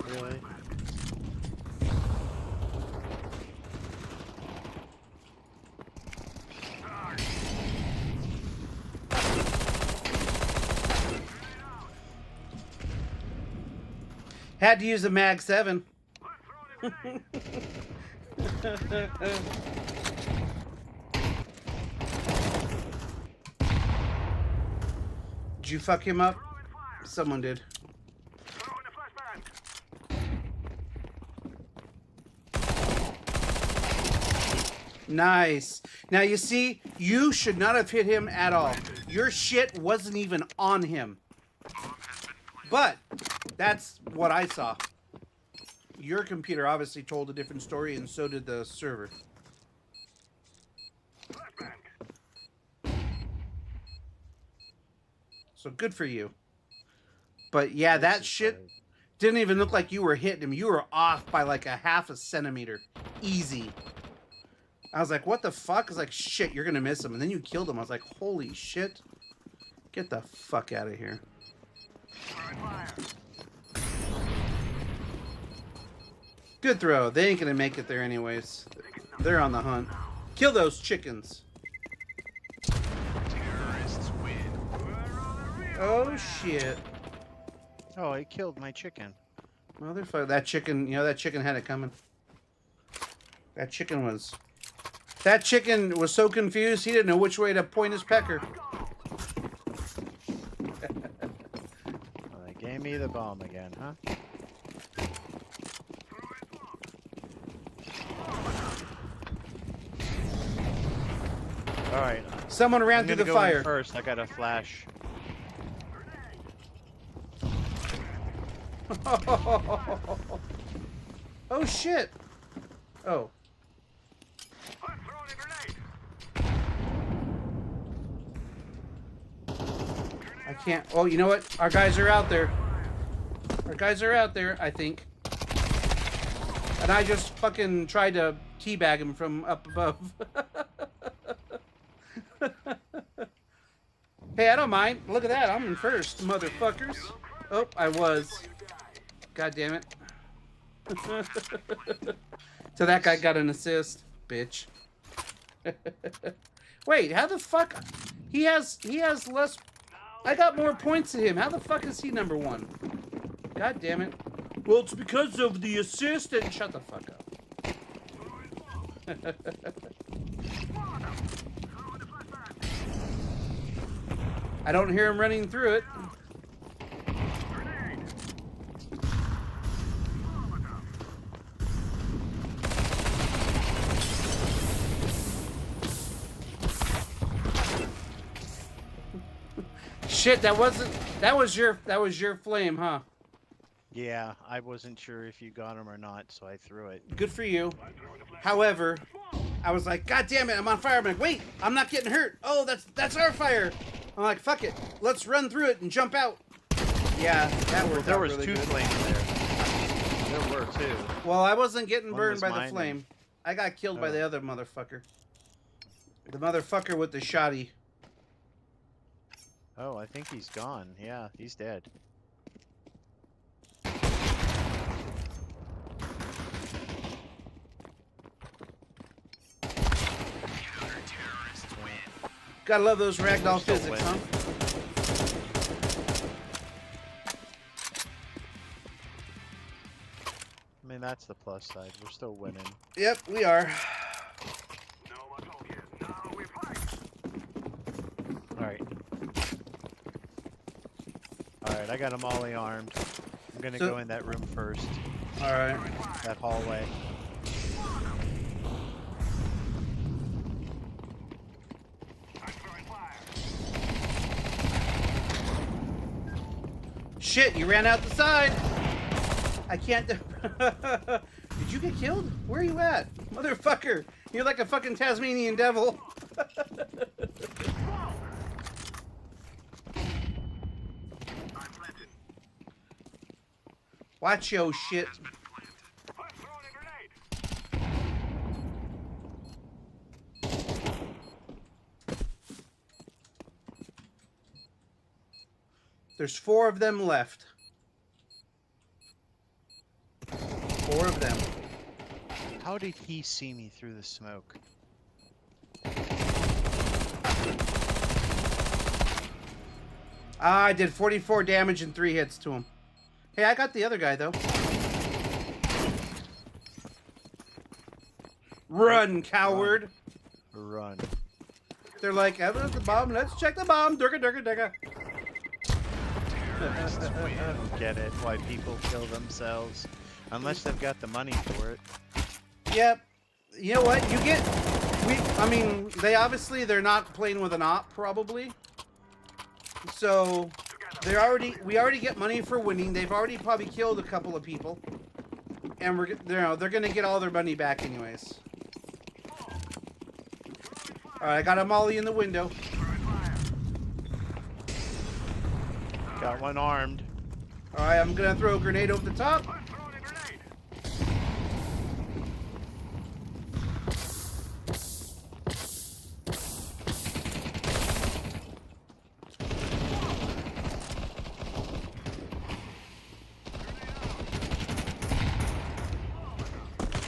Really? Had to use a Mag 7. Did you fuck him up? Someone did. Nice. Now you see, you should not have hit him at all. Your shit wasn't even on him. But that's what I saw. Your computer obviously told a different story, and so did the server. So good for you. But yeah, that shit didn't even look like you were hitting him. You were off by like a half a centimeter. Easy. I was like, what the fuck? I was like, shit, you're gonna miss him. And then you killed him. I was like, holy shit. Get the fuck out of here. Good throw. They ain't gonna make it there anyways. They're on the hunt. Kill those chickens. Oh shit. Oh, I killed my chicken. Motherfucker. That chicken, you know, that chicken had it coming. That chicken was so confused he didn't know which way to point his pecker. Well, they gave me the bomb again, huh? Alright. Someone ran through the fire. First, I got a flash. Oh shit. Oh. I can't. Oh, you know what? Our guys are out there. Our guys are out there, I think. And I just fucking tried to teabag him from up above. Hey, I don't mind. Look at that. I'm in first, motherfuckers. Oh, I was. God damn it. So that guy got an assist, bitch. Wait, how the fuck? He has less. I got more points than him. How the fuck is he number one? God damn it. Well, it's because of the assist and shut the fuck up. I don't hear him running through it. shit, that was your flame, huh? Yeah, I wasn't sure if you got him or not, so I threw it. Good for you. However, I was like, God damn it, I'm on fire. I'm like, wait, I'm not getting hurt. Oh, that's our fire. I'm like, fuck it, let's run through it and jump out. Yeah, that worked There out was really two good. flames there. There were two. Well, I wasn't getting One burned was by the mine flame. I got killed by Oh. the other motherfucker. The motherfucker with the shotty. Oh, I think he's gone. Yeah, he's dead. Gotta love those ragdoll still physics, huh? winning. I mean, that's the plus side. We're still winning. Yep, we are. Alright. Alright, I got them all armed. I'm gonna So- go in that room first. Alright. That hallway. Shit, you ran out the side. I can't. Did you get killed? Where are you at? Motherfucker. You're like a fucking Tasmanian devil. Watch yo shit. There's 4 of them left. 4 of them. How did he see me through the smoke? I did 44 damage and 3 hits to him. Hey, I got the other guy though. Run, coward. Run. They're like, "Evidence the bomb. Let's check the bomb." Durga, durga, durga. I don't get it. Why people kill themselves. Unless they've got the money for it. Yep. You know what? You get. I mean, they're not playing with an op probably. So we already get money for winning. They've already probably killed a couple of people, and they're gonna get all their money back anyways. All right, I got a molly in the window. Got one armed. All right, I'm gonna throw a grenade over the top.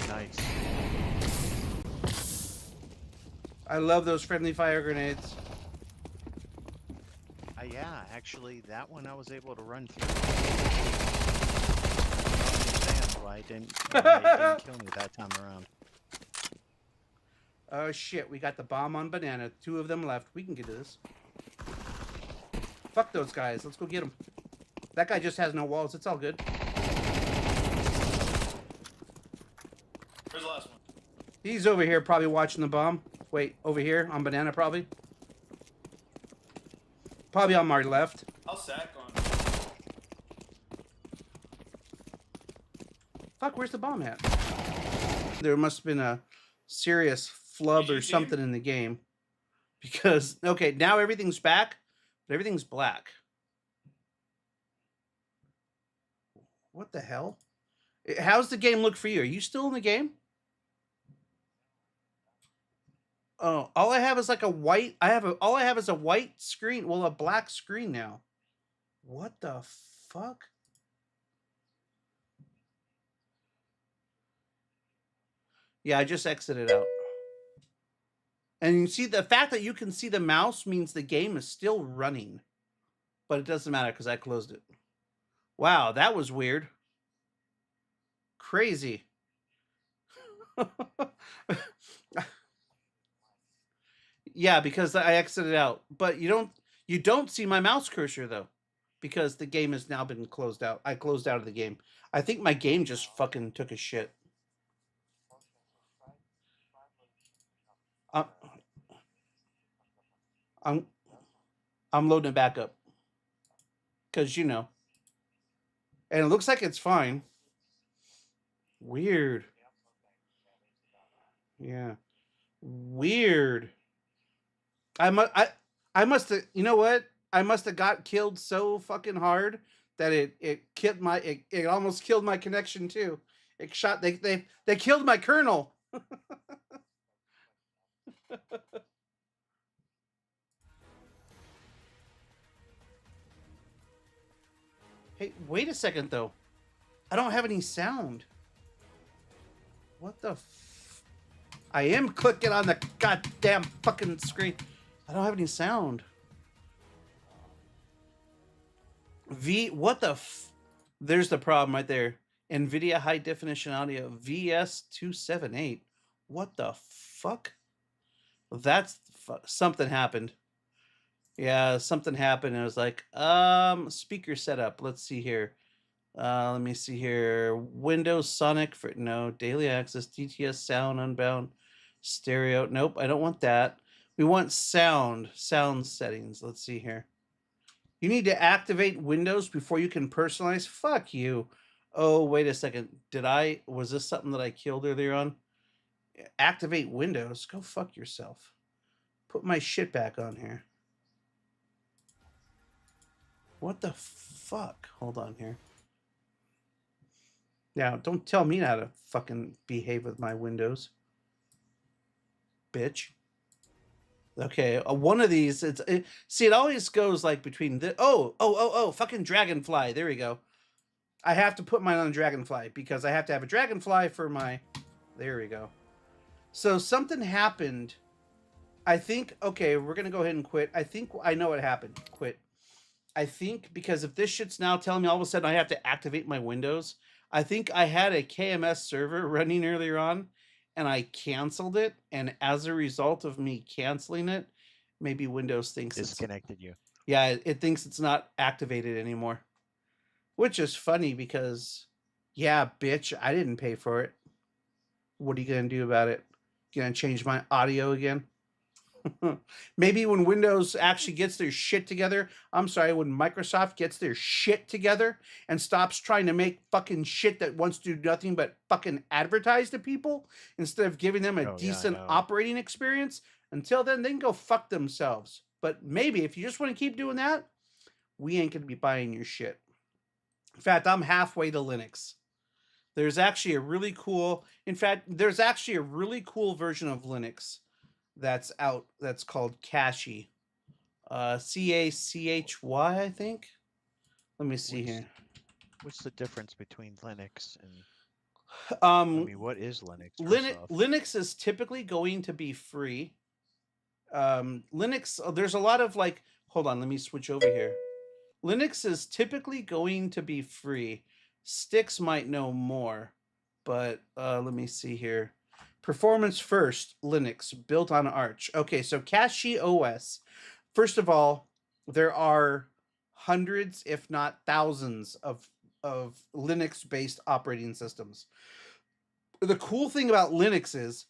Nice. I love those friendly fire grenades. Yeah, actually, that one I was able to run through. I don't understand why it didn't kill me that time around. Oh shit, we got the bomb on banana. 2 of them left. We can get to this. Fuck those guys. Let's go get them. That guy just has no walls. It's all good. Where's the last one? He's over here probably watching the bomb. Wait, over here on banana probably. Probably on my left. I'll sack on. Fuck, where's the bomb at? There must have been a serious flub or something in the game. Because, okay, now everything's back, but everything's black. What the hell? How's the game look for you? Are you still in the game? Oh, all I have is like a white. All I have is a white screen. Well, a black screen now. What the fuck? Yeah, I just exited out. And you see the fact that you can see the mouse means the game is still running. But it doesn't matter because I closed it. Wow, that was weird. Crazy. Yeah, because I exited out. But you don't see my mouse cursor though. Because the game has now been closed out. I closed out of the game. I think my game just fucking took a shit. I'm loading it back up. because you know, and it looks like it's fine. Weird. Yeah. Weird. I must have, you know what? I must have got killed so fucking hard that it killed my it almost killed my connection too. It shot they killed my kernel. Hey, wait a second though. I don't have any sound. What the I am clicking on the goddamn fucking screen. I don't have any sound. What the There's the problem right there. NVIDIA high definition audio VS278. What the fuck? That's something happened. Yeah, something happened. It was like, speaker setup. Let's see here. Let me see here. Windows Sonic for no daily access, DTS sound unbound, stereo. Nope, I don't want that. We want sound settings. Let's see here. You need to activate Windows before you can personalize. Fuck you. Oh, wait a second. Was this something that I killed earlier on? Activate Windows. Go fuck yourself. Put my shit back on here. What the fuck? Hold on here. Now, don't tell me how to fucking behave with my Windows. Bitch. Okay, one of these, see, it always goes like between the, fucking Dragonfly. There we go. I have to put mine on Dragonfly because I have to have a Dragonfly for my, there we go. So something happened. I think, okay, we're going to go ahead and quit. I think I know what happened. Quit. I think because if this shit's now telling me all of a sudden I have to activate my Windows, I think I had a KMS server running earlier on and I canceled it. And as a result of me canceling it, maybe Windows thinks disconnected you. Yeah, it thinks it's not activated anymore. Which is funny because, yeah, bitch, I didn't pay for it. What are you going to do about it? Going to change my audio again? Maybe when Windows actually gets their shit together, I'm sorry, when Microsoft gets their shit together and stops trying to make fucking shit that wants to do nothing but fucking advertise to people instead of giving them a decent operating experience, until then, they can go fuck themselves. But maybe if you just want to keep doing that, we ain't going to be buying your shit. In fact, I'm halfway to Linux. There's actually a really cool, there's actually a really cool version of Linux that's out, that's called Kachy. C-A-C-H-Y, I think. Let me see here. What's the difference between Linux and I mean, what is Linux? Linux is typically going to be free. Linux, there's a lot of like, hold on, let me switch over here. Linux is typically going to be free. Styx might know more, but let me see here. Performance first, Linux, built on Arch. Okay, so Kachy OS. First of all, there are hundreds, if not thousands, of Linux-based operating systems. The cool thing about Linux is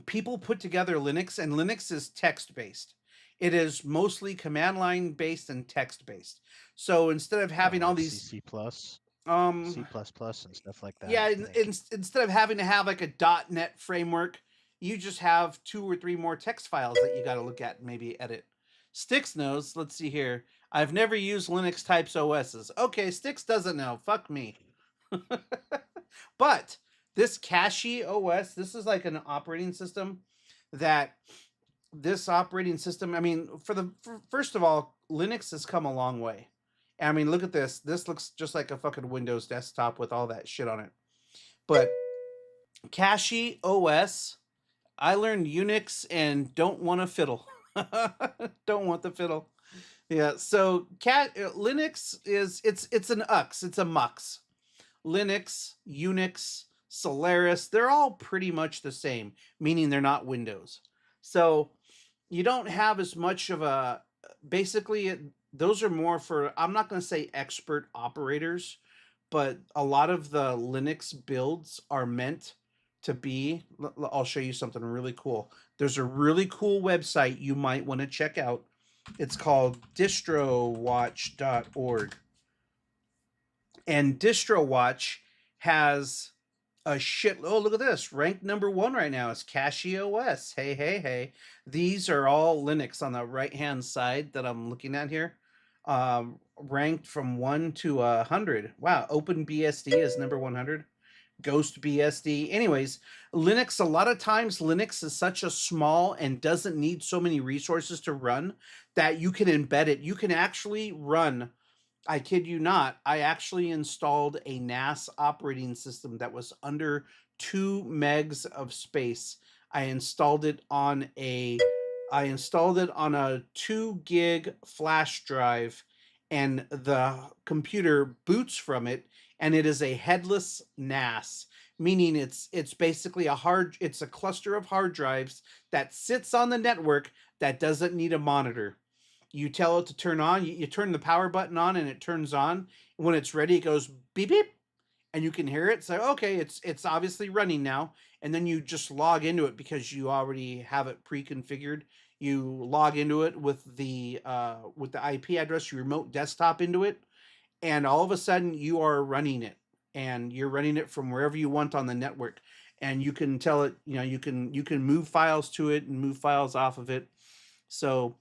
people put together Linux, and Linux is text-based. It is mostly command line based and text based. So instead of having all these C++, C++ and stuff like that. Yeah, instead of having to have like a .NET framework, you just have 2 or 3 more text files that you got to look at and maybe edit. Styx knows. Let's see here. I've never used Linux types OSs. Okay, Styx doesn't know. Fuck me. But this Kachy OS, this is like an operating system that this operating system, I mean, first of all, Linux has come a long way. I mean, look at this. This looks just like a fucking Windows desktop with all that shit on it. But Kachy OS, I learned Unix and don't want to fiddle. Don't want the fiddle. Yeah, so Linux is, it's an UX, it's a MUX. Linux, Unix, Solaris, they're all pretty much the same, meaning they're not Windows. So you don't have as much of a, basically those are more for, I'm not going to say expert operators, but a lot of the Linux builds are meant to be, I'll show you something really cool. There's a really cool website you might want to check out. It's called distrowatch.org. And DistroWatch has a shit. Oh, look at this. Ranked number 1 right now is CachyOS. Hey, hey, hey. These are all Linux on the right-hand side that I'm looking at here. Ranked from 1 to 100. Wow. OpenBSD is number 100. Ghost BSD. Anyways, Linux, a lot of times Linux is such a small and doesn't need so many resources to run that you can embed it. You can actually run, I kid you not, I actually installed a NAS operating system that was under 2 megs of space. I installed it on a 2 gig flash drive, and the computer boots from it, and it is a headless NAS, meaning it's basically it's a cluster of hard drives that sits on the network that doesn't need a monitor. You tell it to turn on, you turn the power button on and it turns on. When it's ready, it goes beep beep, and you can hear it. So okay, it's obviously running now. And then you just log into it because you already have it pre-configured. You log into it with the IP address, you remote desktop into it, and all of a sudden you are running it, and you're running it from wherever you want on the network. And you can tell it, you can move files to it and move files off of it. So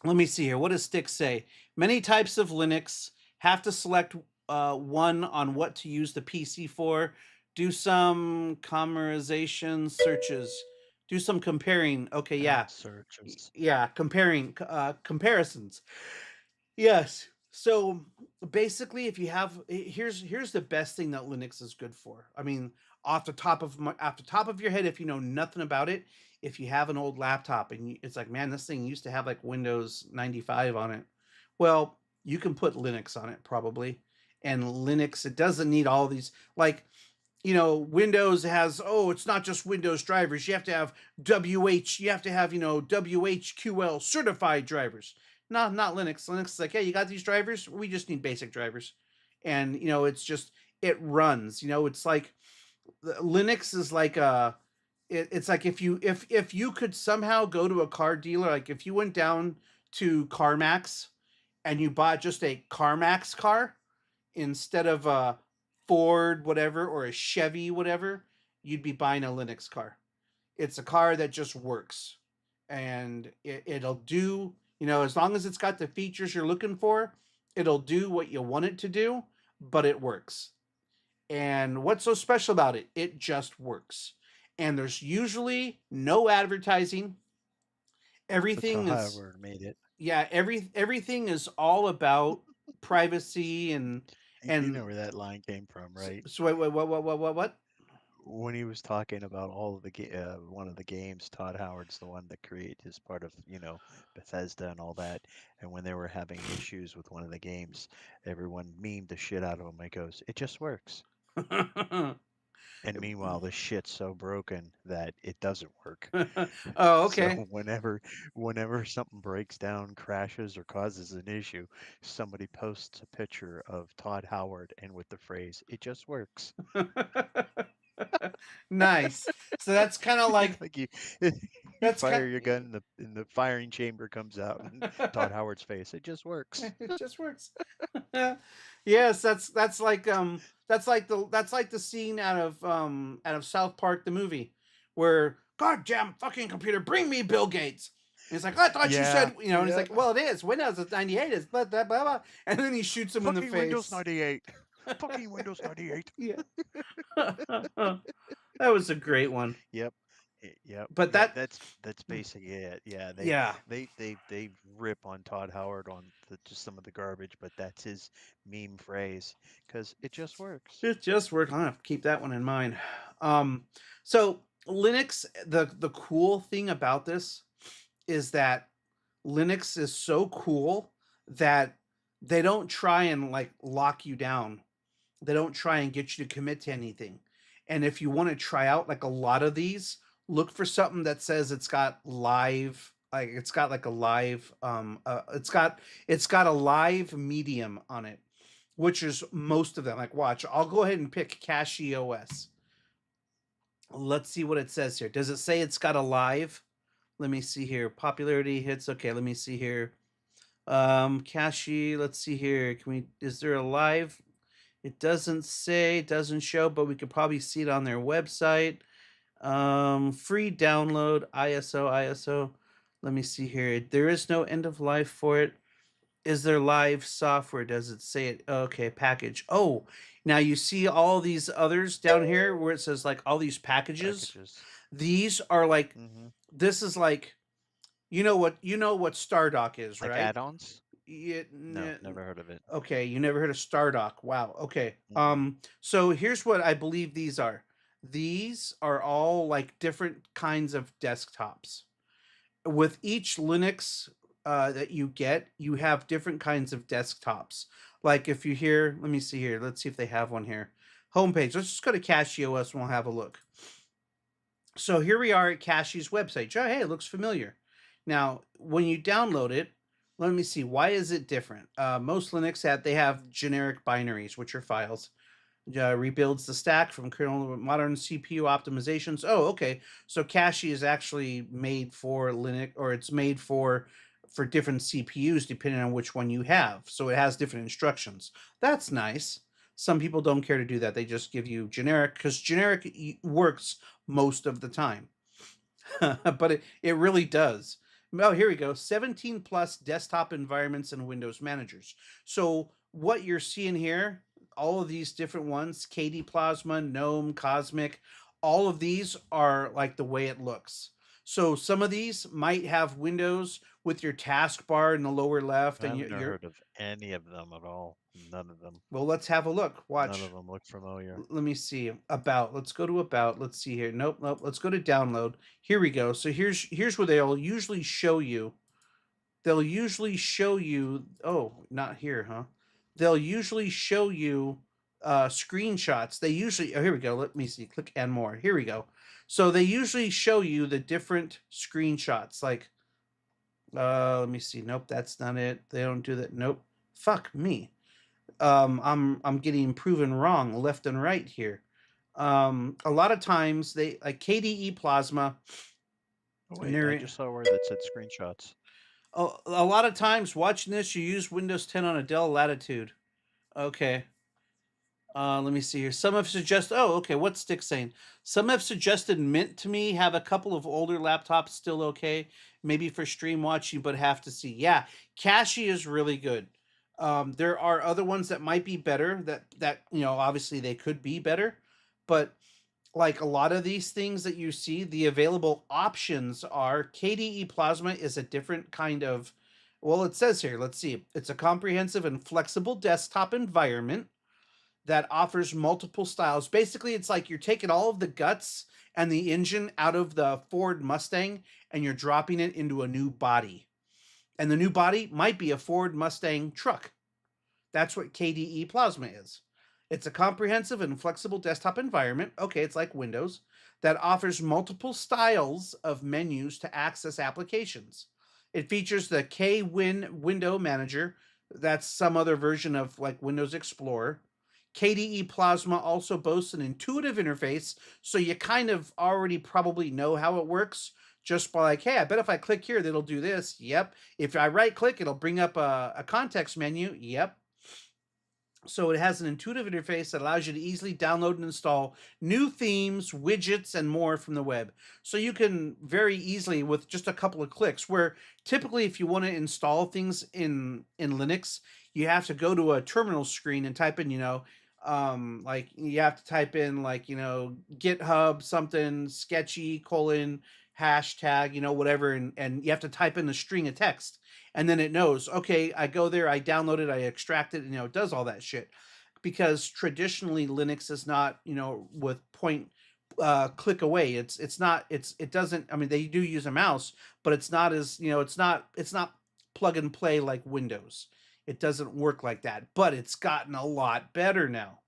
let me see here. What does Stick say? Many types of Linux have to select one on what to use the PC for. Do some commerization searches. Do some comparing. Okay, yeah. Searches. Yeah, comparisons. Yes. So basically, if you have, here's the best thing that Linux is good for. I mean, off the top of your head, if you know nothing about it, if you have an old laptop and it's like, man, this thing used to have like Windows 95 on it. Well, you can put Linux on it probably. And Linux, it doesn't need all these, like, Windows has, it's not just Windows drivers. You have to have you have to have, WHQL certified drivers. No, not Linux. Linux is like, hey, you got these drivers? We just need basic drivers. And, it's just, it runs. It's like, Linux is like it's like if you could somehow go to a car dealer, like if you went down to CarMax and you bought just a CarMax car instead of a Ford whatever or a Chevy whatever, you'd be buying a Linux car. It's a car that just works, and it'll do, as long as it's got the features you're looking for, it'll do what you want it to do, but it works. And what's so special about it? It just works. And there's usually no advertising. Everything That's is how Howard made it. Yeah, everything is all about privacy and You know where that line came from, right? so wait, what? When he was talking about all of the one of the games, Todd Howard's the one that created his part of, Bethesda and all that. And when they were having issues with one of the games, everyone memed the shit out of him. He goes, "It just works." And meanwhile, the shit's so broken that it doesn't work. Oh, okay. So whenever something breaks down, crashes, or causes an issue, somebody posts a picture of Todd Howard and with the phrase, "It just works." Nice. So that's kind of like Like you that's fire kind your gun and the firing chamber comes out and Todd Howard's face. It just works. it just works. Yes, that's like the scene out of South Park the movie where goddamn fucking computer, bring me Bill Gates. And he's like, I thought you said, and he's like, well, it is. Windows 98 is blah, blah, blah, blah. And then he shoots him in the Fucking face. Windows 98. Fucking Windows 98. Yeah. That was a great one. Yep. Yep. But Yeah, that that's basically it. Yeah, yeah. they rip on Todd Howard on just some of the garbage, but that's his meme phrase because it just works. It just worked. I'm gonna have to keep that one in mind. So Linux, the cool thing about this is that Linux is so cool that they don't try and like lock you down. They don't try and get you to commit to anything. And if you want to try out like a lot of these, look for something that says it's got live, like it's got like a live, it's got a live medium on it, which is most of them. Like, watch, I'll go ahead and pick CachyOS. Let's see what it says here. Does it say it's got a live? Let me see here. Popularity hits. Okay, let me see here. Kashi, let's see here. Is there a live? It doesn't say, it doesn't show, but we could probably see it on their website. Free download, ISO. Let me see here. There is no end of life for it. Is there live software? Does it say it? Okay, package. Oh, now you see all these others down here where it says like all these packages. These are like, Mm-hmm. this is like, you know what Stardock is, Like right? add-ons? Yeah, No, never heard of it. okay, you never heard of Stardock. Wow. Okay. Mm-mm. So here's what I believe these are. These are all like different kinds of desktops. With each Linux that you get, you have different kinds of desktops. Like if you hear, let me see here. Let's see if they have one here. Homepage. Let's just go to CachyOS and we'll have a look. So here we are at Cachy's website. Oh, hey, it looks familiar. Now, when you download it, let me see. Why is it different? Most Linux they have generic binaries, which are files. Rebuilds the stack from kernel modern CPU optimizations. Oh, okay. So Cachy is actually made for Linux, or it's made for different CPUs depending on which one you have. So it has different instructions. That's nice. Some people don't care to do that. They just give you generic because generic works most of the time. But it really does. Oh, here we go. 17 plus desktop environments and Windows managers. So what you're seeing here, all of these different ones, KD Plasma, GNOME, Cosmic, all of these are like the way it looks. So some of these might have Windows with your taskbar in the lower left, and I've never you're heard of any of them at all. None of them. well. Let's have a look. None Watch. of them look familiar. Let me see. About. Let's go to about. Let's see here. Nope. Let's go to download. Here we go. So here's where they'll usually show you. They'll usually show you. Oh, not here, huh? They'll usually show you screenshots. They usually. Oh, here we go. Let me see. Click and more. Here we go. So they usually show you the different screenshots. Like, let me see. Nope, that's not it. They don't do that. Nope. Fuck me. I'm getting proven wrong left and right here. A lot of times they like KDE Plasma. Oh, wait, I just saw where that said screenshots. A lot of times watching this, you use Windows 10 on a Dell Latitude. Okay. Let me see here. Some have suggested. Oh, okay. What's Stick saying? Some have suggested Mint to me. Have a couple of older laptops still okay. Maybe for stream watching, but have to see. Yeah, Cachy is really good. There are other ones that might be better. That obviously they could be better, but like a lot of these things that you see, the available options are KDE Plasma is a different kind of. Well, it says here. Let's see. It's a comprehensive and flexible desktop environment that offers multiple styles. Basically, it's like you're taking all of the guts and the engine out of the Ford Mustang and you're dropping it into a new body. And the new body might be a Ford Mustang truck. That's what KDE Plasma is. It's a comprehensive and flexible desktop environment. Okay, it's like Windows that offers multiple styles of menus to access applications. It features the KWin window manager. That's some other version of like Windows Explorer. KDE Plasma also boasts an intuitive interface, so you kind of already probably know how it works just by like, hey, I bet if I click here, that'll do this. Yep. If I right click, it'll bring up a context menu. Yep. So it has an intuitive interface that allows you to easily download and install new themes, widgets, and more from the web. So you can very easily, with just a couple of clicks, where typically if you want to install things in Linux, you have to go to a terminal screen and type in, like you have to type in like, GitHub something sketchy :hashtag, whatever. And you have to type in a string of text. And then it knows, okay, I go there, I download it, I extract it, it does all that shit. Because traditionally Linux is not, with point click away. It doesn't, I mean, they do use a mouse, but it's not as, it's not plug and play like Windows. It doesn't work like that, but it's gotten a lot better now.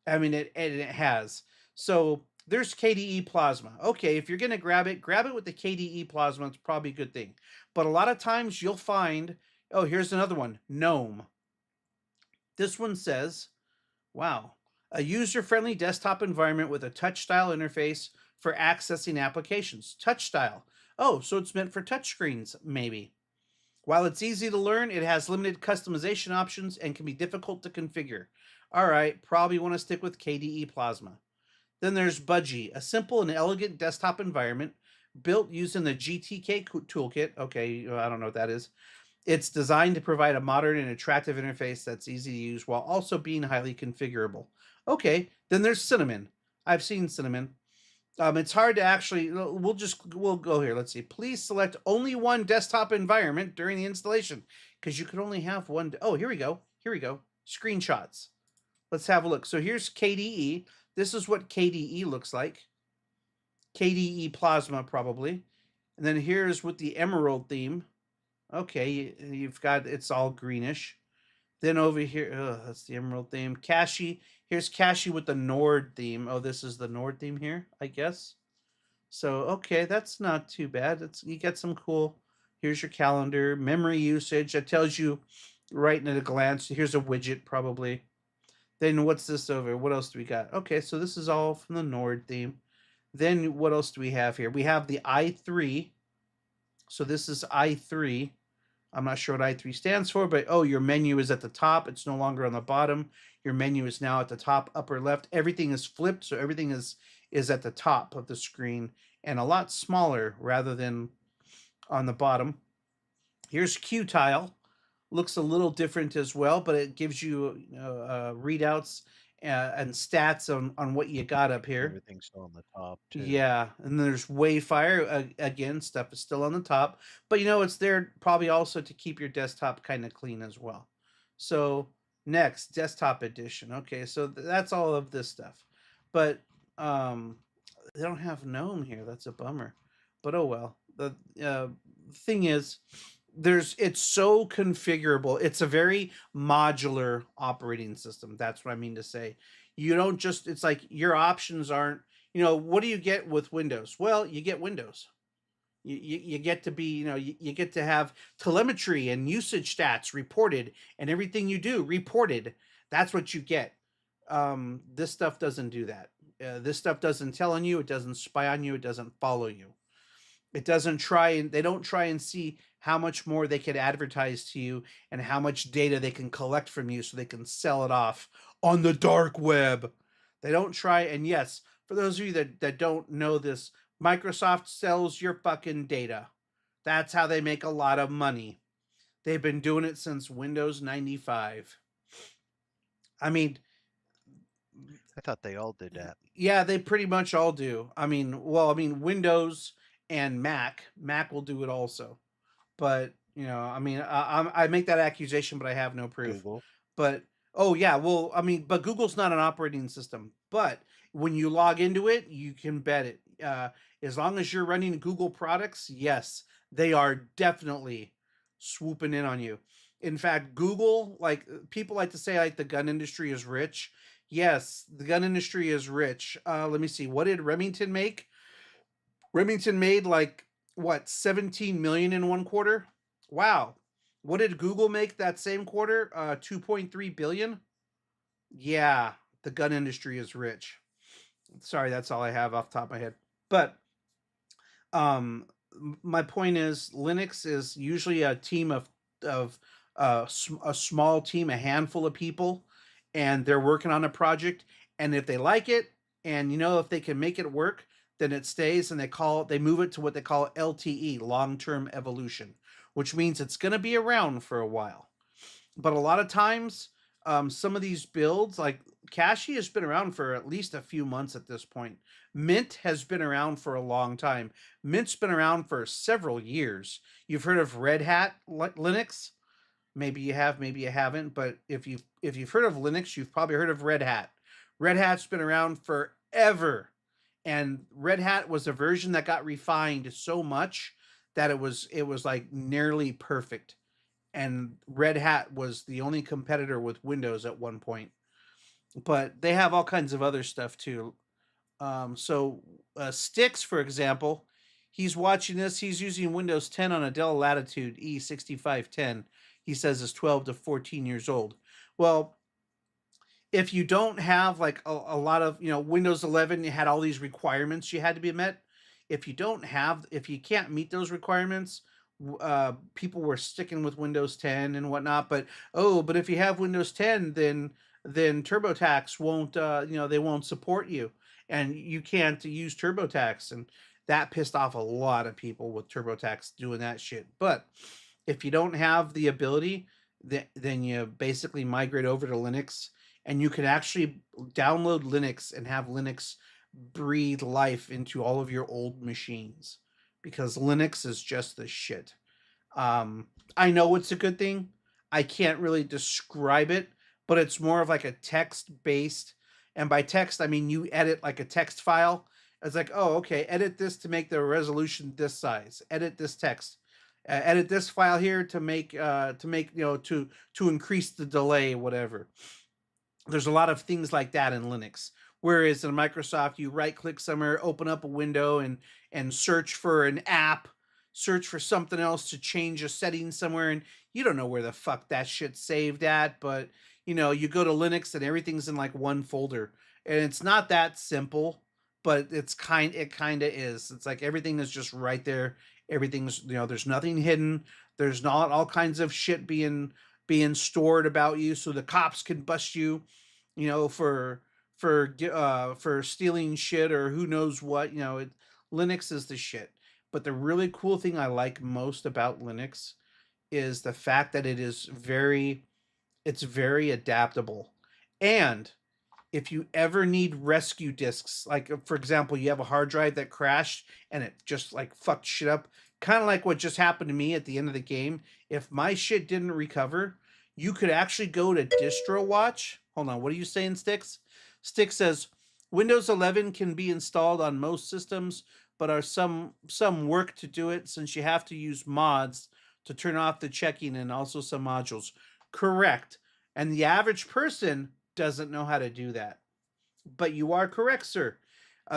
I mean, it has. So there's KDE Plasma. Okay, if you're going to grab it with the KDE Plasma. It's probably a good thing. But a lot of times you'll find, oh, here's another one, GNOME. This one says, wow, a user-friendly desktop environment with a touch style interface for accessing applications. Touch style. Oh, so it's meant for touch screens, maybe. While it's easy to learn, it has limited customization options and can be difficult to configure. All right, probably want to stick with KDE Plasma. Then there's Budgie, a simple and elegant desktop environment built using the GTK toolkit. Okay, I don't know what that is. It's designed to provide a modern and attractive interface that's easy to use while also being highly configurable. Okay, then there's Cinnamon. I've seen Cinnamon. It's hard to actually. We'll go here. Let's see. Please select only one desktop environment during the installation because you can only have one. Oh, here we go. Here we go. Screenshots. Let's have a look. So here's KDE. This is what KDE looks like. KDE Plasma probably, and then here's with the Emerald theme. Okay, you've got it's all greenish. Then over here, that's the Emerald theme. Kashi, here's Kashi with the Nord theme. Oh, this is the Nord theme here, I guess. So okay, that's not too bad. You get some cool. Here's your calendar, memory usage. That tells you right at a glance. Here's a widget probably. Then what's this over? What else do we got? Okay, so this is all from the Nord theme. Then what else do we have here? We have the i3. So this is i3. I'm not sure what i3 stands for, but oh, your menu is at the top. It's no longer on the bottom. Your menu is now at the top, upper left. Everything is flipped, so everything is at the top of the screen and a lot smaller rather than on the bottom. Here's Qtile. Looks a little different as well, but it gives you readouts and stats on what you got up here. Everything's still on the top too. Yeah, and there's Wayfire again. Stuff is still on the top, but it's there probably also to keep your desktop kind of clean as well. So next, desktop edition. Okay, so that's all of this stuff, but they don't have GNOME here. That's a bummer, but oh well. The thing is, it's so configurable. It's a very modular operating system. That's what I mean to say. You don't just, it's like your options aren't, what do you get with Windows? Well, you get Windows. You get to be, you get to have telemetry and usage stats reported and everything you do reported. That's what you get. This stuff doesn't do that. This stuff doesn't tell on you. It doesn't spy on you. It doesn't follow you. It doesn't they don't try and see how much more they could advertise to you and how much data they can collect from you so they can sell it off on the dark web. They don't try. And yes, for those of you that don't know this, Microsoft sells your fucking data. That's how they make a lot of money. They've been doing it since Windows 95. I mean, I thought they all did that. Yeah, they pretty much all do. Windows and Mac will do it also. But, I make that accusation, but I have no proof. Google. But, oh yeah, well, but Google's not an operating system. But when you log into it, you can bet it. As long as you're running Google products, yes, they are definitely swooping in on you. In fact, Google, people like to say the gun industry is rich. Yes, the gun industry is rich. Let me see. What did Remington make? Remington made 17 million in one quarter. Wow. What did Google make that same quarter? 2.3 billion. Yeah, the gun industry is rich. Sorry, that's all I have off the top of my head. But my point is, Linux is usually a team of a small team, a handful of people, and they're working on a project. And if they like it, and if they can make it work, then it stays, and they move it to what they call LTE, long-term evolution, which means it's going to be around for a while. But a lot of times, some of these builds, like Kashi has been around for at least a few months at this point. Mint has been around for a long time. Mint's been around for several years. You've heard of Red Hat Linux? Maybe you have, maybe you haven't. But if you've heard of Linux, you've probably heard of Red Hat. Red Hat's been around forever. And Red Hat was a version that got refined so much that it was nearly perfect. And Red Hat was the only competitor with Windows at one point. But they have all kinds of other stuff too. Stix, for example, he's watching this. He's using Windows 10 on a Dell Latitude E6510. He says is 12 to 14 years old. Well, if you don't have a lot of, Windows 11, you had all these requirements you had to be met. If you can't meet those requirements, people were sticking with Windows 10 and whatnot. But but if you have Windows 10, then TurboTax won't they won't support you, and you can't use TurboTax, and that pissed off a lot of people with TurboTax doing that shit. But if you don't have the ability, then you basically migrate over to Linux, and you can actually download Linux and have Linux breathe life into all of your old machines, because Linux is just the shit. I know it's a good thing. I can't really describe it, but it's more of like a text based. And by text, I mean you edit like a text file. It's like, oh, okay, edit this to make the resolution this size. Edit this text. Edit this file here to make to increase the delay, whatever. There's a lot of things like that in Linux. Whereas in Microsoft, you right click somewhere, open up a window, and search for an app, search for something else to change a setting somewhere, and you don't know where the fuck that shit's saved at. But you go to Linux and everything's in like one folder, and it's not that simple, but it kind of is. It's like everything is just right there. Everything's there's nothing hidden. There's not all kinds of shit being stored about you, so the cops can bust you, for stealing shit or who knows what. Linux is the shit. But the really cool thing I like most about Linux is the fact that it's very adaptable. And if you ever need rescue disks, like for example, you have a hard drive that crashed and it just like fucked shit up, kind of like what just happened to me at the end of the game. If my shit didn't recover, you could actually go to DistroWatch. Hold on, what are you saying, Sticks? Sticks says Windows 11 can be installed on most systems, but are some work to do it, since you have to use mods to turn off the checking and also some modules. Correct. And the average person doesn't know how to do that. But you are correct, sir.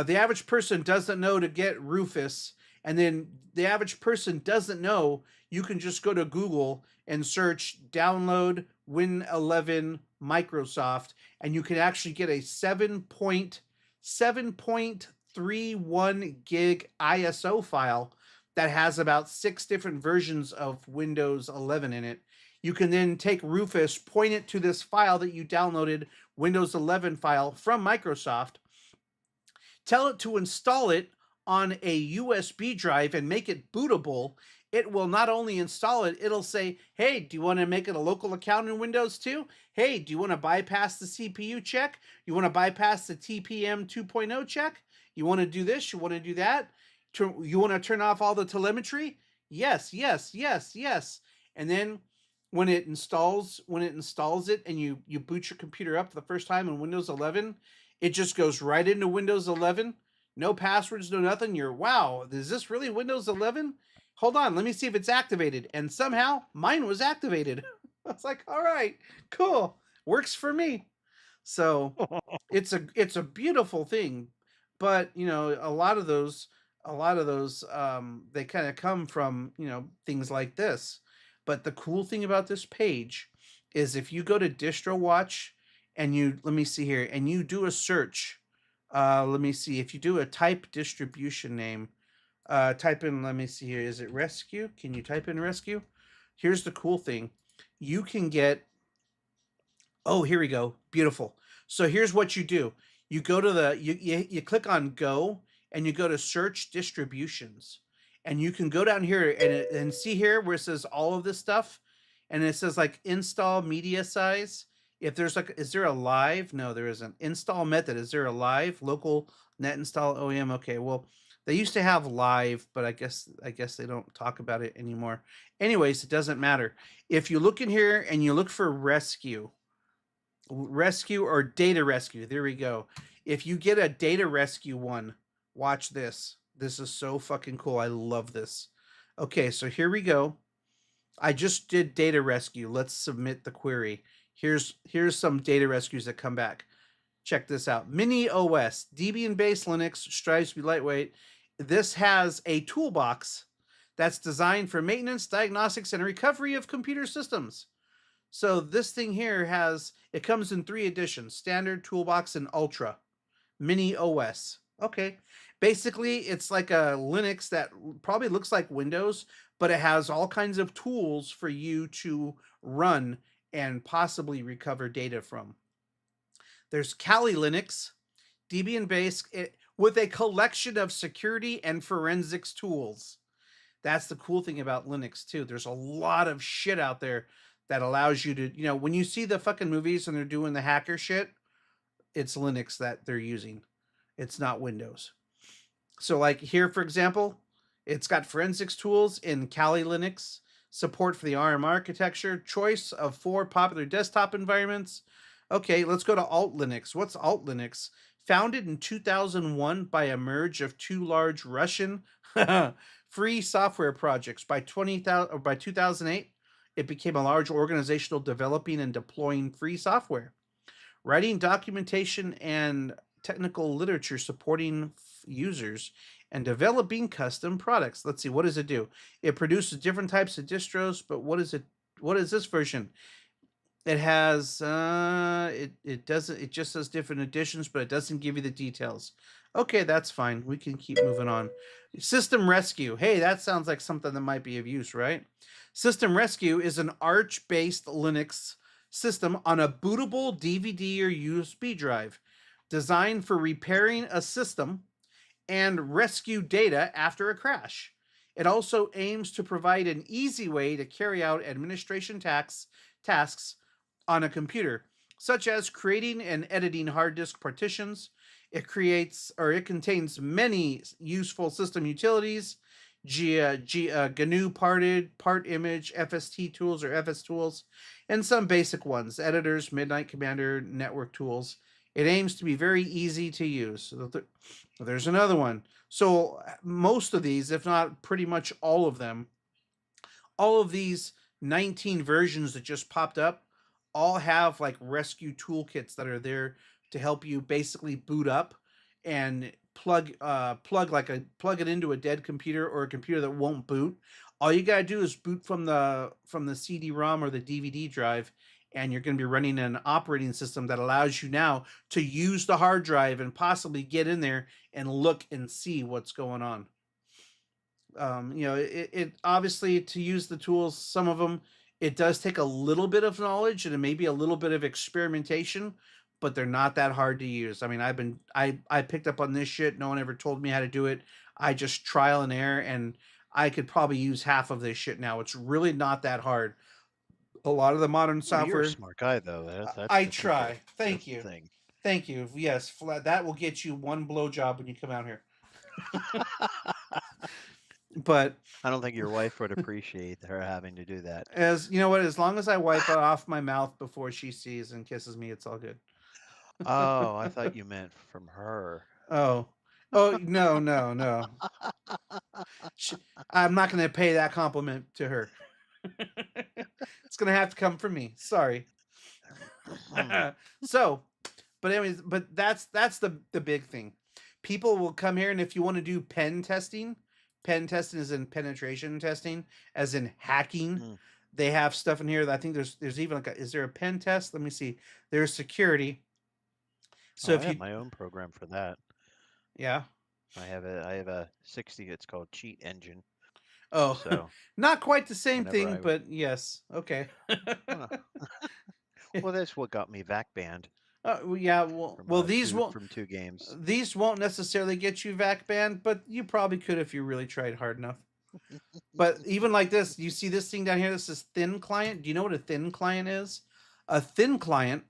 The average person doesn't know to get Rufus, and then the average person doesn't know you can just go to Google and search download Win 11 Microsoft, and you can actually get a 7.31 gig ISO file that has about 6 different versions of Windows 11 in it. You can then take Rufus, point it to this file that you downloaded, Windows 11 file from Microsoft, tell it to install it on a USB drive and make it bootable. It will not only install it, it'll say, hey, do you want to make it a local account in Windows too? Hey, do you want to bypass the CPU check? You want to bypass the TPM 2.0 check? You want to do this? You want to do that? You want to turn off all the telemetry? Yes, yes, yes, yes. And then when it installs it and you boot your computer up for the first time in Windows 11, it just goes right into Windows 11. No passwords, no nothing. Wow, is this really Windows 11? Hold on, let me see if it's activated. And somehow mine was activated. I was like, all right, cool. Works for me. So it's a beautiful thing. But a lot of those they kind of come from things like this. But the cool thing about this page is if you go to DistroWatch and let me see here, and you do a search, let me see, if you do a type distribution name, type in, let me see here, is it rescue? Can you type in rescue? Here's the cool thing. You can get, oh, here we go. Beautiful. So here's what you do. You go to you click on go, and you go to search distributions. And you can go down here and see here where it says all of this stuff. And it says like install media size. If there's like, is there a live? No, there isn't. Install method. Is there a live? Local net install OEM. Okay, well, they used to have live, but I guess they don't talk about it anymore. Anyways, it doesn't matter. If you look in here and you look for rescue or data rescue, there we go. If you get a data rescue one, watch this. This is so fucking cool. I love this. Okay, so here we go. I just did data rescue. Let's submit the query. Here's some data rescues that come back. Check this out. Mini OS, Debian-based Linux, strives to be lightweight. This has a toolbox that's designed for maintenance, diagnostics, and recovery of computer systems. So this thing here it comes in 3 editions: Standard, Toolbox, and Ultra. Mini OS. Okay. Basically, it's like a Linux that probably looks like Windows, but it has all kinds of tools for you to run and possibly recover data from. There's Kali Linux, Debian base with a collection of security and forensics tools. That's the cool thing about Linux too. There's a lot of shit out there that allows you to, when you see the fucking movies and they're doing the hacker shit, it's Linux that they're using. It's not Windows. So like here, for example, it's got forensics tools in Kali Linux, support for the ARM architecture, choice of 4 popular desktop environments. Okay, let's go to Alt Linux. What's Alt Linux? Founded in 2001 by a merge of 2 large Russian free software projects. By 2008, it became a large organizational developing and deploying free software, writing documentation and technical literature supporting users, and developing custom products. Let's see, what does it do? It produces different types of distros, but what is it? What is this version? It has it doesn't, it just says different editions, but it doesn't give you the details. Okay, that's fine. We can keep moving on. System Rescue. Hey, that sounds like something that might be of use, right? System Rescue is an Arch-based Linux system on a bootable DVD or USB drive designed for repairing a system and rescue data after a crash. It also aims to provide an easy way to carry out administration tasks on a computer, such as creating and editing hard disk partitions. It contains many useful system utilities, GNU parted, part image, FST tools or FS tools, and some basic ones, editors, Midnight Commander, network tools. It aims to be very easy to use. There's another one. So most of these, if not pretty much all of them, all of these 19 versions that just popped up, all have like rescue toolkits that are there to help you basically boot up and plug it into a dead computer or a computer that won't boot. All you gotta do is boot from the CD-ROM or the DVD drive, and you're going to be running an operating system that allows you now to use the hard drive and possibly get in there and look and see what's going on. It obviously, to use the tools, some of them, it does take a little bit of knowledge and maybe a little bit of experimentation, but they're not that hard to use. I mean, I picked up on this shit. No one ever told me how to do it. I just trial and error, and I could probably use half of this shit now. It's really not that hard. A lot of the modern Well, you're software. a smart guy, though. That's I the try. secret. Thank That's the you. thing. Thank you. Yes, that will get you one blowjob when you come out here. But I don't think your wife would appreciate her having to do that. as you know what, as long as I wipe it off my mouth before she sees and kisses me, it's all good. Oh, I thought you meant from her. Oh, no. I'm not going to pay that compliment to her. It's going to have to come from me. Sorry. So, but anyways, but that's the big thing. People will come here, and if you want to do pen testing is in penetration testing, as in hacking. They have stuff in here that I think there's even like is there a pen test? Let me see. There's security. So I have my own program for that. Yeah. I have a 60. It's called Cheat Engine. Oh, So not quite the same whenever thing, but yes. Okay. well, that's what got me VAC banned Yeah. from These won't from 2 games. these won't necessarily get you VAC banned, but you probably could if you really tried hard enough. But even like this, you see this thing down here? This is thin client. Do you know what a thin client is? A thin client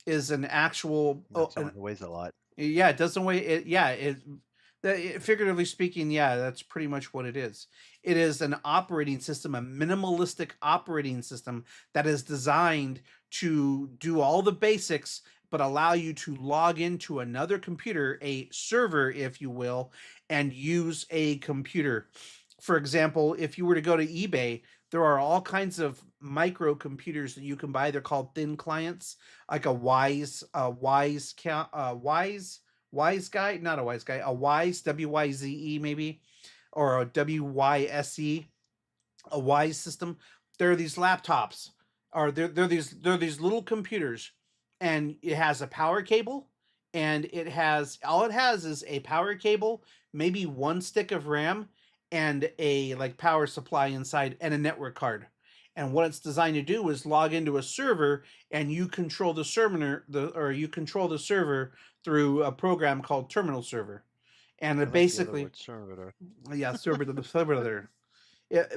is an actual. It weighs a lot. Yeah, it doesn't weigh it. Yeah, figuratively speaking, yeah, that's pretty much what it is. It is an operating system, a minimalistic operating system that is designed to do all the basics, but allow you to log into another computer, a server, if you will, and use a computer. For example, if you were to go to eBay, there are all kinds of micro computers that you can buy. They're called thin clients, like a Wise guy, not a Wise guy, a Wise, WYZE maybe, or a WYSE, a Wise system. There are these laptops, or they're these little computers, and it has a power cable and all it has is a power cable, maybe one stick of RAM, and a like power supply inside and a network card. And what it's designed to do is log into a server, and you control the server through a program called Terminal Server. And I it like the other basically, word, servitor. yeah, server there.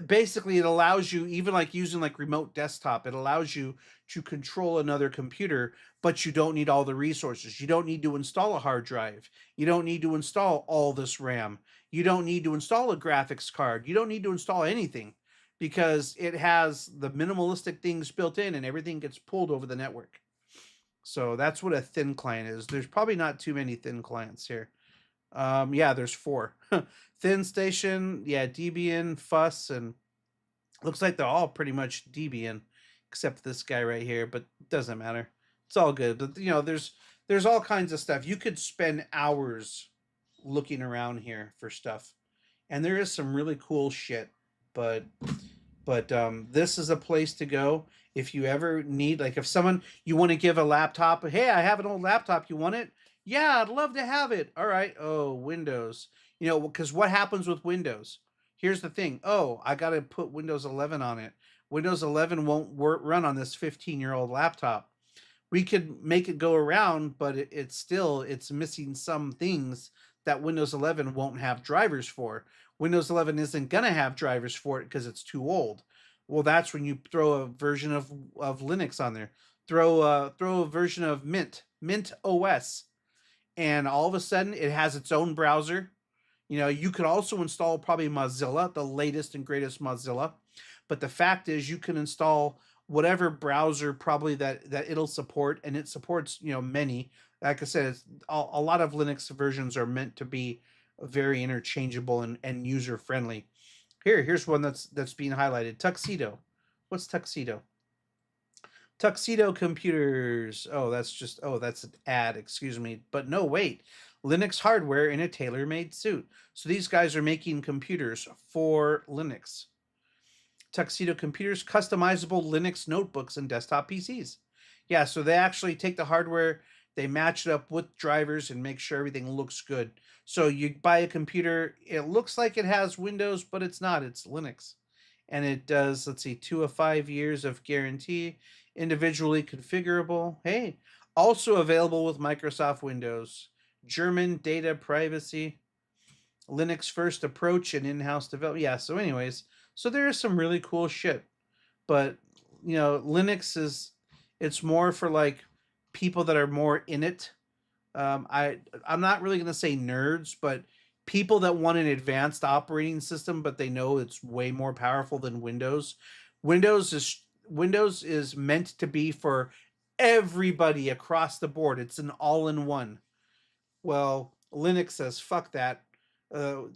Basically, it allows you, even like using like remote desktop, it allows you to control another computer, but you don't need all the resources. You don't need to install a hard drive. You don't need to install all this RAM. You don't need to install a graphics card. You don't need to install anything, because it has the minimalistic things built in, and everything gets pulled over the network. So that's what a thin client is. There's probably not too many thin clients here. Yeah, there's 4. Thin Station, yeah, Debian, Fuss, and looks like they're all pretty much Debian, except this guy right here, but it doesn't matter. It's all good. But there's all kinds of stuff. You could spend hours looking around here for stuff. And there is some really cool shit. But this is a place to go if you ever need, like, if someone, you want to give a laptop, hey, I have an old laptop, you want it? Yeah, I'd love to have it. All right. Oh, Windows. Because what happens with Windows? Here's the thing. Oh, I got to put Windows 11 on it. Windows 11 won't run on this 15-year-old laptop. We could make it go around, but it's missing some things that Windows 11 won't have drivers for. Windows 11 isn't going to have drivers for it because it's too old. Well, that's when you throw a version of Linux on there. Throw a version of Mint OS, and all of a sudden it has its own browser. You could also install probably Mozilla, the latest and greatest Mozilla. But the fact is, you can install whatever browser probably that it'll support, and it supports, many. Like I said, a lot of Linux versions are meant to be very interchangeable and user friendly. Here's one that's being highlighted. Tuxedo. What's Tuxedo? Tuxedo Computers. That's an ad, excuse me. But no, wait. Linux hardware in a tailor-made suit. So these guys are making computers for Linux. Tuxedo Computers, customizable Linux notebooks and desktop PCs. Yeah, so they actually take the hardware, they match it up with drivers and make sure everything looks good. So you buy a computer, it looks like it has Windows, but it's not, it's Linux. And it does, 2 of 5 years of guarantee, individually configurable. Hey, also available with Microsoft Windows. German data privacy, Linux first approach, and in-house development. Yeah, so anyways, so there is some really cool shit. But, Linux it's more for like people that are more in it. I'm not really going to say nerds, but people that want an advanced operating system, but they know it's way more powerful than Windows. Windows is meant to be for everybody across the board. It's an all-in-one. Well, Linux says, fuck that.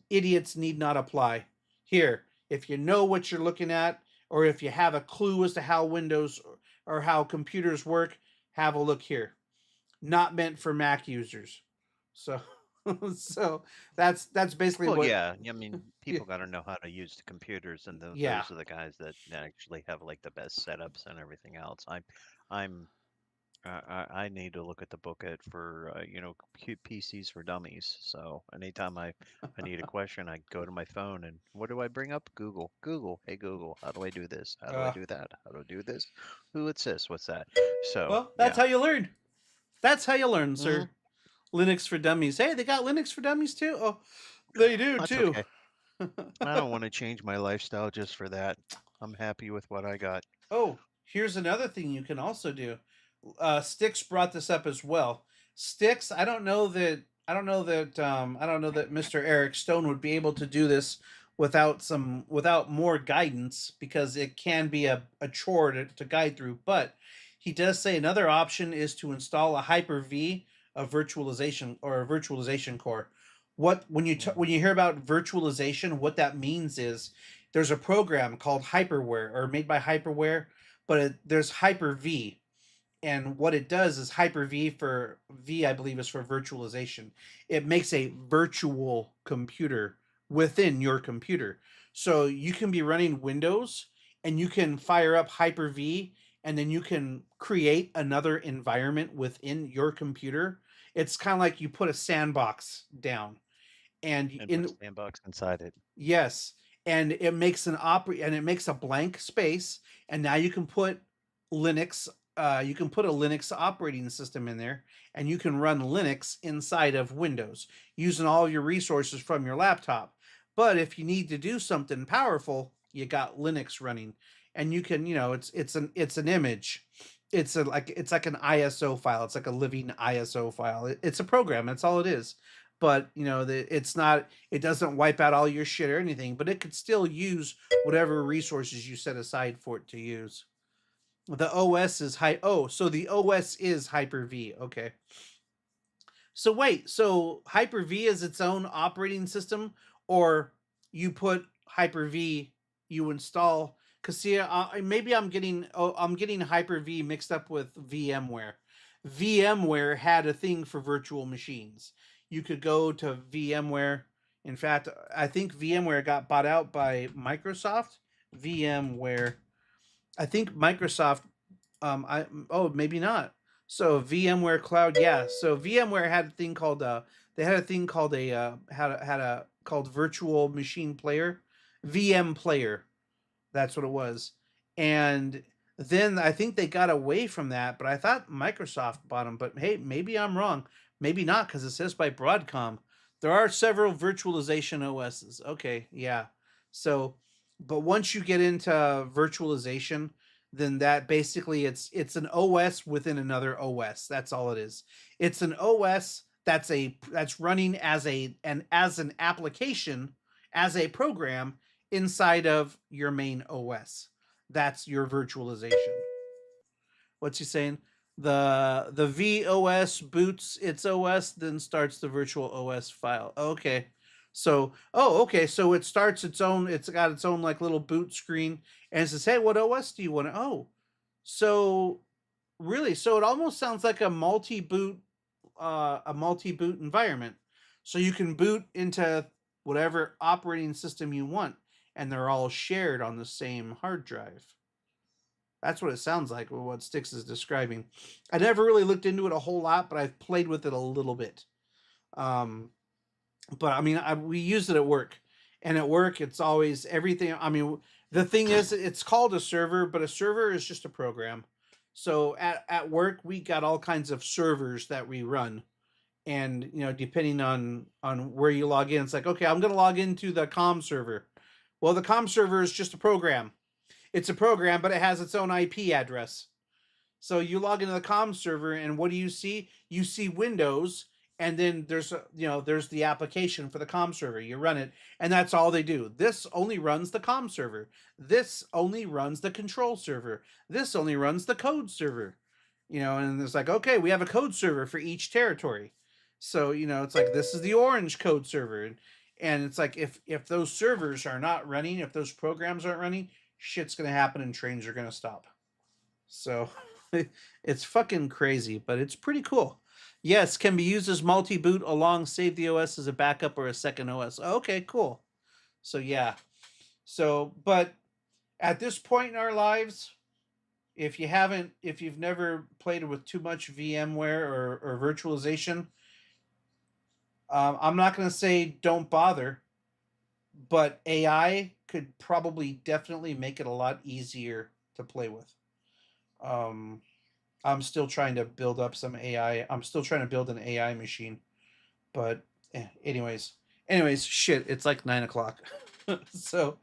Idiots need not apply. Here, if you know what you're looking at, or if you have a clue as to how Windows or how computers work, have a look here. Not meant for Mac users. So that's basically Well, what. yeah. I mean, people got to know how to use the computers, and those Yeah. are the guys that actually have like the best setups and everything else. I need to look at the booklet for PCs for dummies. So anytime I need a question, I go to my phone and what do I bring up? Google. Hey Google, how do I do this? How do I do that? How do I do this? Who it's this? What's that? So Well, that's how you learn. That's how you learn, Mm-hmm. sir. Linux for Dummies. Hey, they got Linux for Dummies too? Oh, they do That's too. okay. I don't want to change my lifestyle just for that. I'm happy with what I got. Oh, here's another thing you can also do. Stix brought this up as well. Stix, I don't know that Mr. Eric Stone would be able to do this without more guidance, because it can be a chore to guide through. But he does say another option is to install a Hyper-V, a virtualization or a virtualization core. When you hear about virtualization, what that means is there's a program called Hyperware, or made by Hyperware, but there's Hyper-V. And what it does is Hyper-V, for V, I believe, is for virtualization. It makes a virtual computer within your computer. So you can be running Windows and you can fire up Hyper-V, and then you can create another environment within your computer. It's kind of like you put a sandbox down, and And in put sandbox inside it. yes, and it makes and it makes a blank space, and now you can put Linux. You can put a Linux operating system in there, and you can run Linux inside of Windows using all your resources from your laptop. But if you need to do something powerful, you got Linux running, and you can, it's an image. It's like an ISO file. It's like a living ISO file. It's a program. That's all it is. But it's not. It doesn't wipe out all your shit or anything. But it could still use whatever resources you set aside for it to use. The OS is so the OS is Hyper-V. Okay. So wait, so Hyper-V is its own operating system, or you put Hyper-V, you install? Because see, maybe I'm getting Hyper-V mixed up with VMware. VMware had a thing for virtual machines. You could go to VMware. In fact, I think VMware got bought out by Microsoft. VMware. I think Microsoft. Maybe not. So VMware Cloud, yeah. So VMware had a thing called they had a thing called called Virtual Machine Player, VM Player. That's what it was. And then I think they got away from that, but I thought Microsoft bought them. But hey, maybe I'm wrong. Maybe not, because it says by Broadcom. There are several virtualization OSs. Okay, yeah. So, but once you get into virtualization, then that basically it's an OS within another OS. That's all it is. It's an OS that's running as an application, as a program inside of your main OS. That's your virtualization. What's he saying? The VOS boots its OS, then starts the virtual OS file. Okay. So, okay. So it starts its own, it's got its own like little boot screen, and it says, hey, what OS do you want to? Oh, so really, so it almost sounds like a multi-boot environment. So you can boot into whatever operating system you want, and they're all shared on the same hard drive. That's what it sounds like, what Styx is describing. I never really looked into it a whole lot, but I've played with it a little bit. But I mean, we use it at work, and at work, it's always everything. I mean, the thing is, it's called a server, but a server is just a program. So at work, we got all kinds of servers that we run, and depending on where you log in, it's like, okay, I'm going to log into the comm server. Well, the comm server is just a program. It's a program, but it has its own IP address. So you log into the comm server, and what do you see? You see Windows, and then there's the application for the comm server. You run it, and that's all they do. This only runs the comm server. This only runs the control server. This only runs the code server. And it's like, okay, we have a code server for each territory. So it's like, this is the orange code server, and it's like, if those servers are not running, if those programs aren't running, shit's gonna happen and trains are gonna stop. So it's fucking crazy, but it's pretty cool. Yes, can be used as multi-boot along save the OS as a backup or a second OS. Okay, cool. So yeah. So, but at this point in our lives, if you've never played with too much VMware or virtualization, I'm not going to say don't bother, but AI could probably definitely make it a lot easier to play with. I'm still trying to build up some AI. I'm still trying to build an AI machine, but anyways, shit, it's like 9:00. So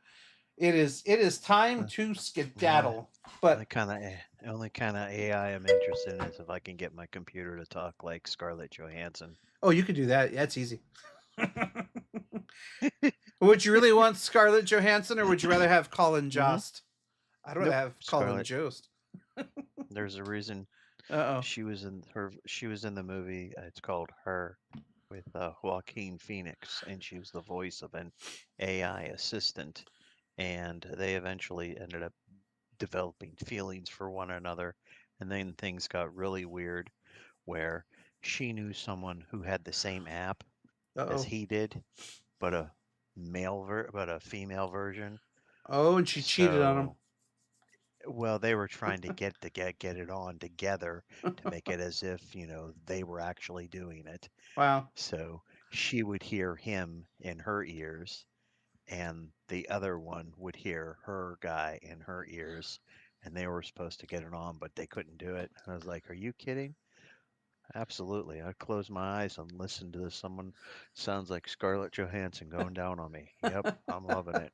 it is time to skedaddle. But The only kind of AI I'm interested in is if I can get my computer to talk like Scarlett Johansson. oh, you could do that. That's easy. Would you really want Scarlett Johansson, or would you rather have Colin Jost? I'd rather have Colin Scarlett. Jost. There's a reason Uh-oh. she was in the movie. It's called Her, with Joaquin Phoenix, and she was the voice of an AI assistant. And they eventually ended up developing feelings for one another, and then things got really weird, where she knew someone who had the same app as Uh-oh. he did, but a female version. Oh, and she cheated on him. So, Well, they were trying to get it on together to make it as if, they were actually doing it. Wow. So she would hear him in her ears, and the other one would hear her guy in her ears, and they were supposed to get it on, but they couldn't do it. I was like, "Are you kidding?" Absolutely. I close my eyes and listen to this. Someone sounds like Scarlett Johansson going down on me. Yep, I'm loving it.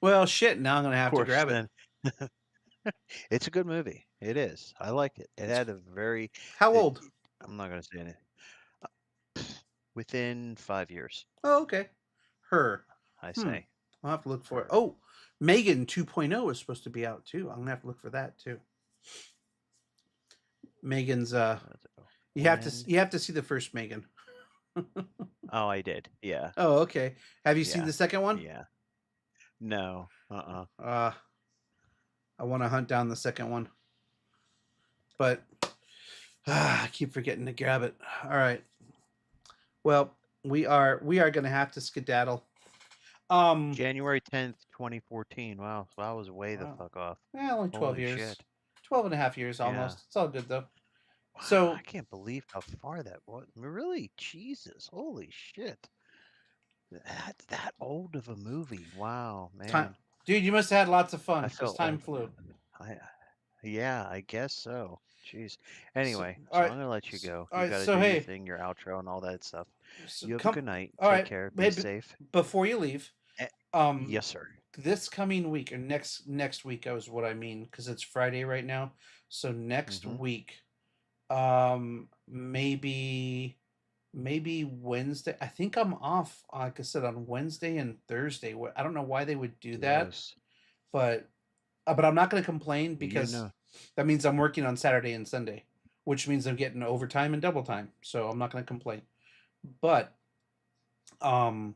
Well, shit. Now I'm gonna Of have to course, grab it. then it's a good movie. It is. I like it. It had a very. How It, old? I'm not gonna say it. Within 5 years, Oh, okay. Her. I Hmm. say. I'll have to look for it. Her. Oh, Megan 2.0 is supposed to be out too. I'm gonna have to look for that too. Megan's you have to When? you have to see the first Megan. Oh, I did. Yeah. Oh, okay. Have you seen Yeah. the second one? Yeah. No. I want to hunt down the second one, but I keep forgetting to grab it. All right. Well, we are going to have to skedaddle. January 10th, 2014. Wow. So I was way the Wow. fuck off. Only 12 Holy years. shit. 12 and a half years Yeah. almost. It's all good though. Wow, So I can't believe how far that was. Really? Jesus. Holy shit. That's that old of a movie. Wow, time, man. dude, you must have had lots of fun I because felt time old. flew. Yeah, I guess so. Jeez. So, Anyway, all so right. I'm gonna let you go. All You right. gotta So do your hey, thing, your outro, and all that stuff. so You have a come. good night. All Take right. care. Hey, Be safe. before you leave, Eh, um, Yes, sir. this coming week or next week, is what I mean because it's Friday right now. So next Mm-hmm. week, maybe Wednesday. I think I'm off. Like I said, on Wednesday and Thursday. I don't know why they would do that, Gross. but I'm not going to complain You because know. that means I'm working on Saturday and Sunday, which means I'm getting overtime and double time. So I'm not going to complain. But um,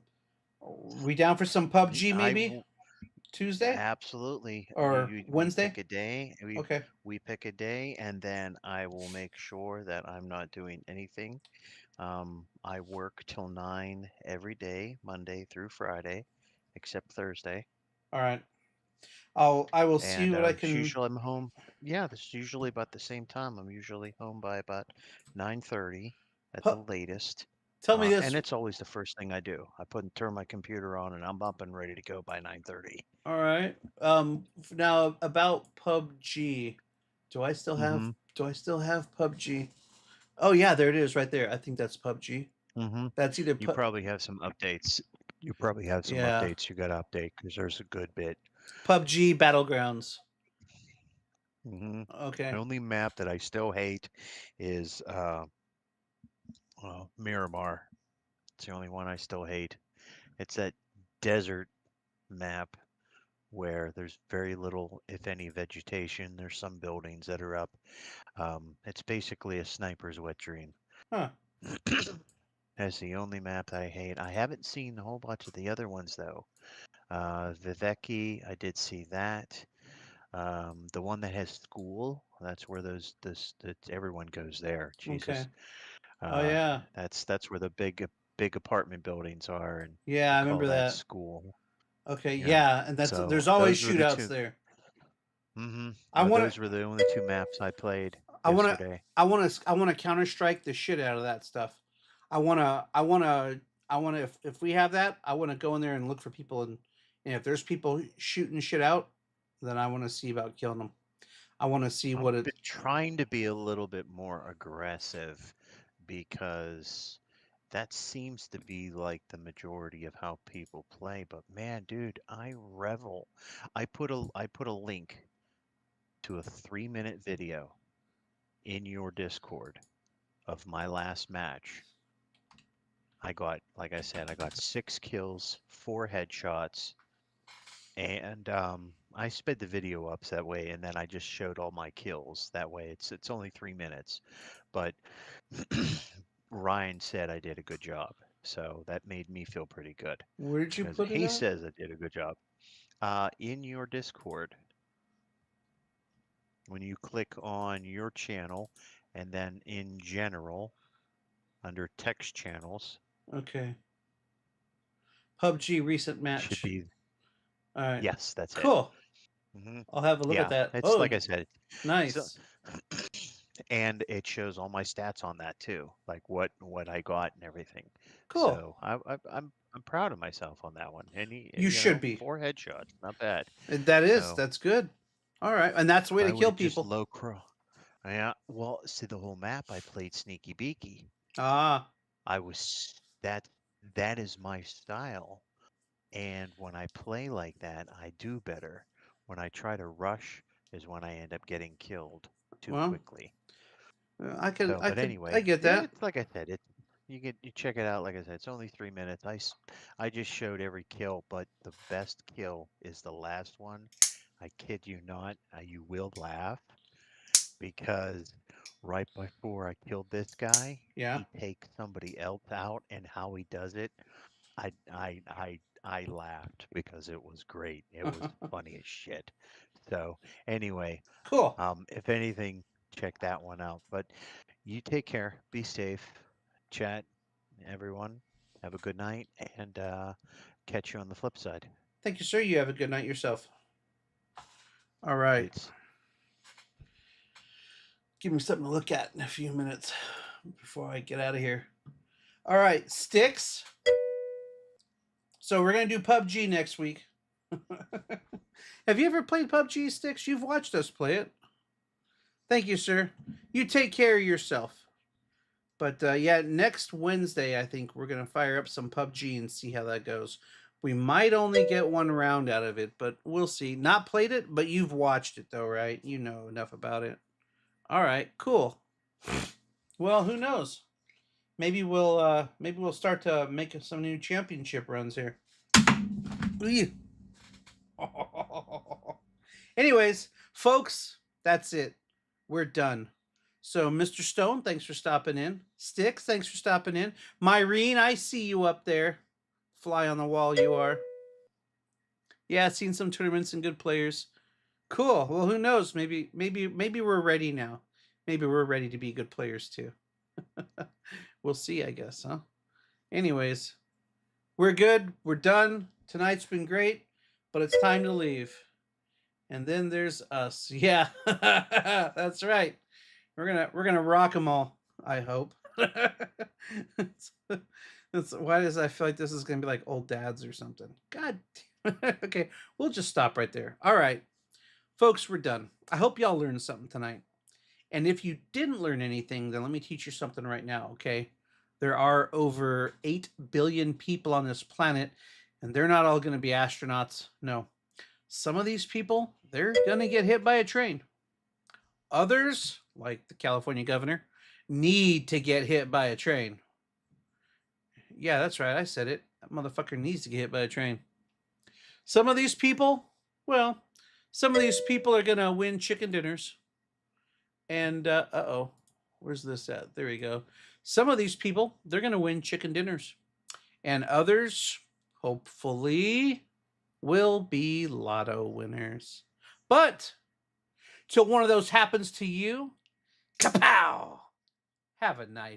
we down for some PUBG I maybe will Tuesday absolutely. or We Wednesday? pick a day. Okay. We pick a day, and then I will make sure that I'm not doing anything. I work till 9 every day, Monday through Friday, except Thursday. All right. I will see And what I it's can. usually I'm home. Yeah, this is usually about the same time. I'm usually home by about 9:30 at the Pu- latest. Tell me And this. it's always the first thing I do. I turn my computer on, and I'm up and ready to go by 9:30. All right. Now about PUBG. Do I still have Mm-hmm. PUBG? Oh yeah, there it is right there. I think that's PUBG. Mm-hmm. That's either You probably have some updates. You probably have some yeah, updates you got to update because there's a good bit. PUBG Battlegrounds. Mm-hmm. Okay. The only map that I still hate is Miramar. It's the only one I still hate. It's that desert map where there's very little, if any, vegetation. There's some buildings that are up. It's basically a sniper's wet dream. Huh. That's the only map that I hate. I haven't seen a whole bunch of the other ones though. Viveki, I did see that. The one that has school, that's where that everyone goes there. Okay. Jesus. Oh yeah. That's where the big apartment buildings are, and Yeah, they I call remember that that. school. Okay. Yeah. Yeah, and that's So there's always those were the shootouts two. there. Mm-hmm. I want Those to were the only two maps I played I want to yesterday. I want to counter strike the shit out of that stuff. I want to if we have that, I want to go in there and look for people and if there's people shooting shit out, then I want to see about killing them. I want to see what I'm it trying to be a little bit more aggressive because that seems to be like the majority of how people play. But man, dude, I revel. I put a link to a 3-minute video in your Discord of my last match. Like I said, I got 6 kills, 4 headshots, and I sped the video up that way, and then I just showed all my kills. That way, it's only 3 minutes, but Ryan said I did a good job, so that made me feel pretty good where did you because put it he at? says I did a good job. In your Discord, when you click on your channel, and then in general, under text channels, Okay. PUBG recent should match. be All right. yes, that's it. Cool. I'll have a look Yeah, at that. it's Oh, like I said. So, nice. and it shows all my stats on that too, like what I got and everything. Cool. So I'm proud of myself on that one. And You should be. 4 headshots, not bad. So That's good. All right, and that's the way if to I would kill have just people. low crow. Yeah, well, see the whole map I played sneaky beaky. Ah, I was that is my style. And when I play like that, I do better. When I try to rush is when I end up getting killed too well, quickly. I So, but I anyway, get that. it's like I said, you check it out. Like I said, it's only 3 minutes. I just showed every kill, but the best kill is the last one. I kid you not. You will laugh because right before I killed this guy, Yeah. he takes somebody else out, and how he does it, I I I I laughed because it was great. It was funny as shit. So anyway, Cool. if anything, check that one out. But you take care, be safe, chat, everyone. Have a good night, and catch you on the flip side. Thank you, sir. You have a good night yourself. All right. It's Give me something to look at in a few minutes before I get out of here. All right, Sticks. So we're gonna do PUBG next week. Have you ever played PUBG, Sticks? You've watched us play it. Thank you, sir. You take care of yourself. But yeah, next Wednesday, I think we're gonna fire up some PUBG and see how that goes. We might only get one round out of it, but we'll see. Not played it, but you've watched it though, right? You know enough about it. All right, cool. Well, who knows? Maybe we'll start to make some new championship runs here. Anyways, folks, that's it. We're done. So, Mr. Stone, thanks for stopping in. Sticks, thanks for stopping in. Myrene, I see you up there. Fly on the wall, you are. Yeah, seen some tournaments and good players. Cool. Well, who knows? Maybe we're ready now. Maybe we're ready to be good players too. We'll see, I guess, huh? Anyways, we're good. We're done. Tonight's been great, but it's time to leave. And then there's us. Yeah, that's right. We're gonna rock them all. I hope. That's why does I feel like this is gonna be like old dads or something? God. Okay, we'll just stop right there. All right, folks, we're done. I hope y'all learned something tonight. And if you didn't learn anything, then let me teach you something right now. Okay, there are over 8 billion people on this planet, and they're not all going to be astronauts. No, some of these people, they're going to get hit by a train. Others, like the California governor, need to get hit by a train. Yeah, that's right. I said it. That motherfucker needs to get hit by a train. Some of these people, well, some of these people are going to win chicken dinners. And, uh-oh, where's this at? There we go. Some of these people, they're going to win chicken dinners. And others, hopefully, will be lotto winners. But till one of those happens to you, kapow! Have a nice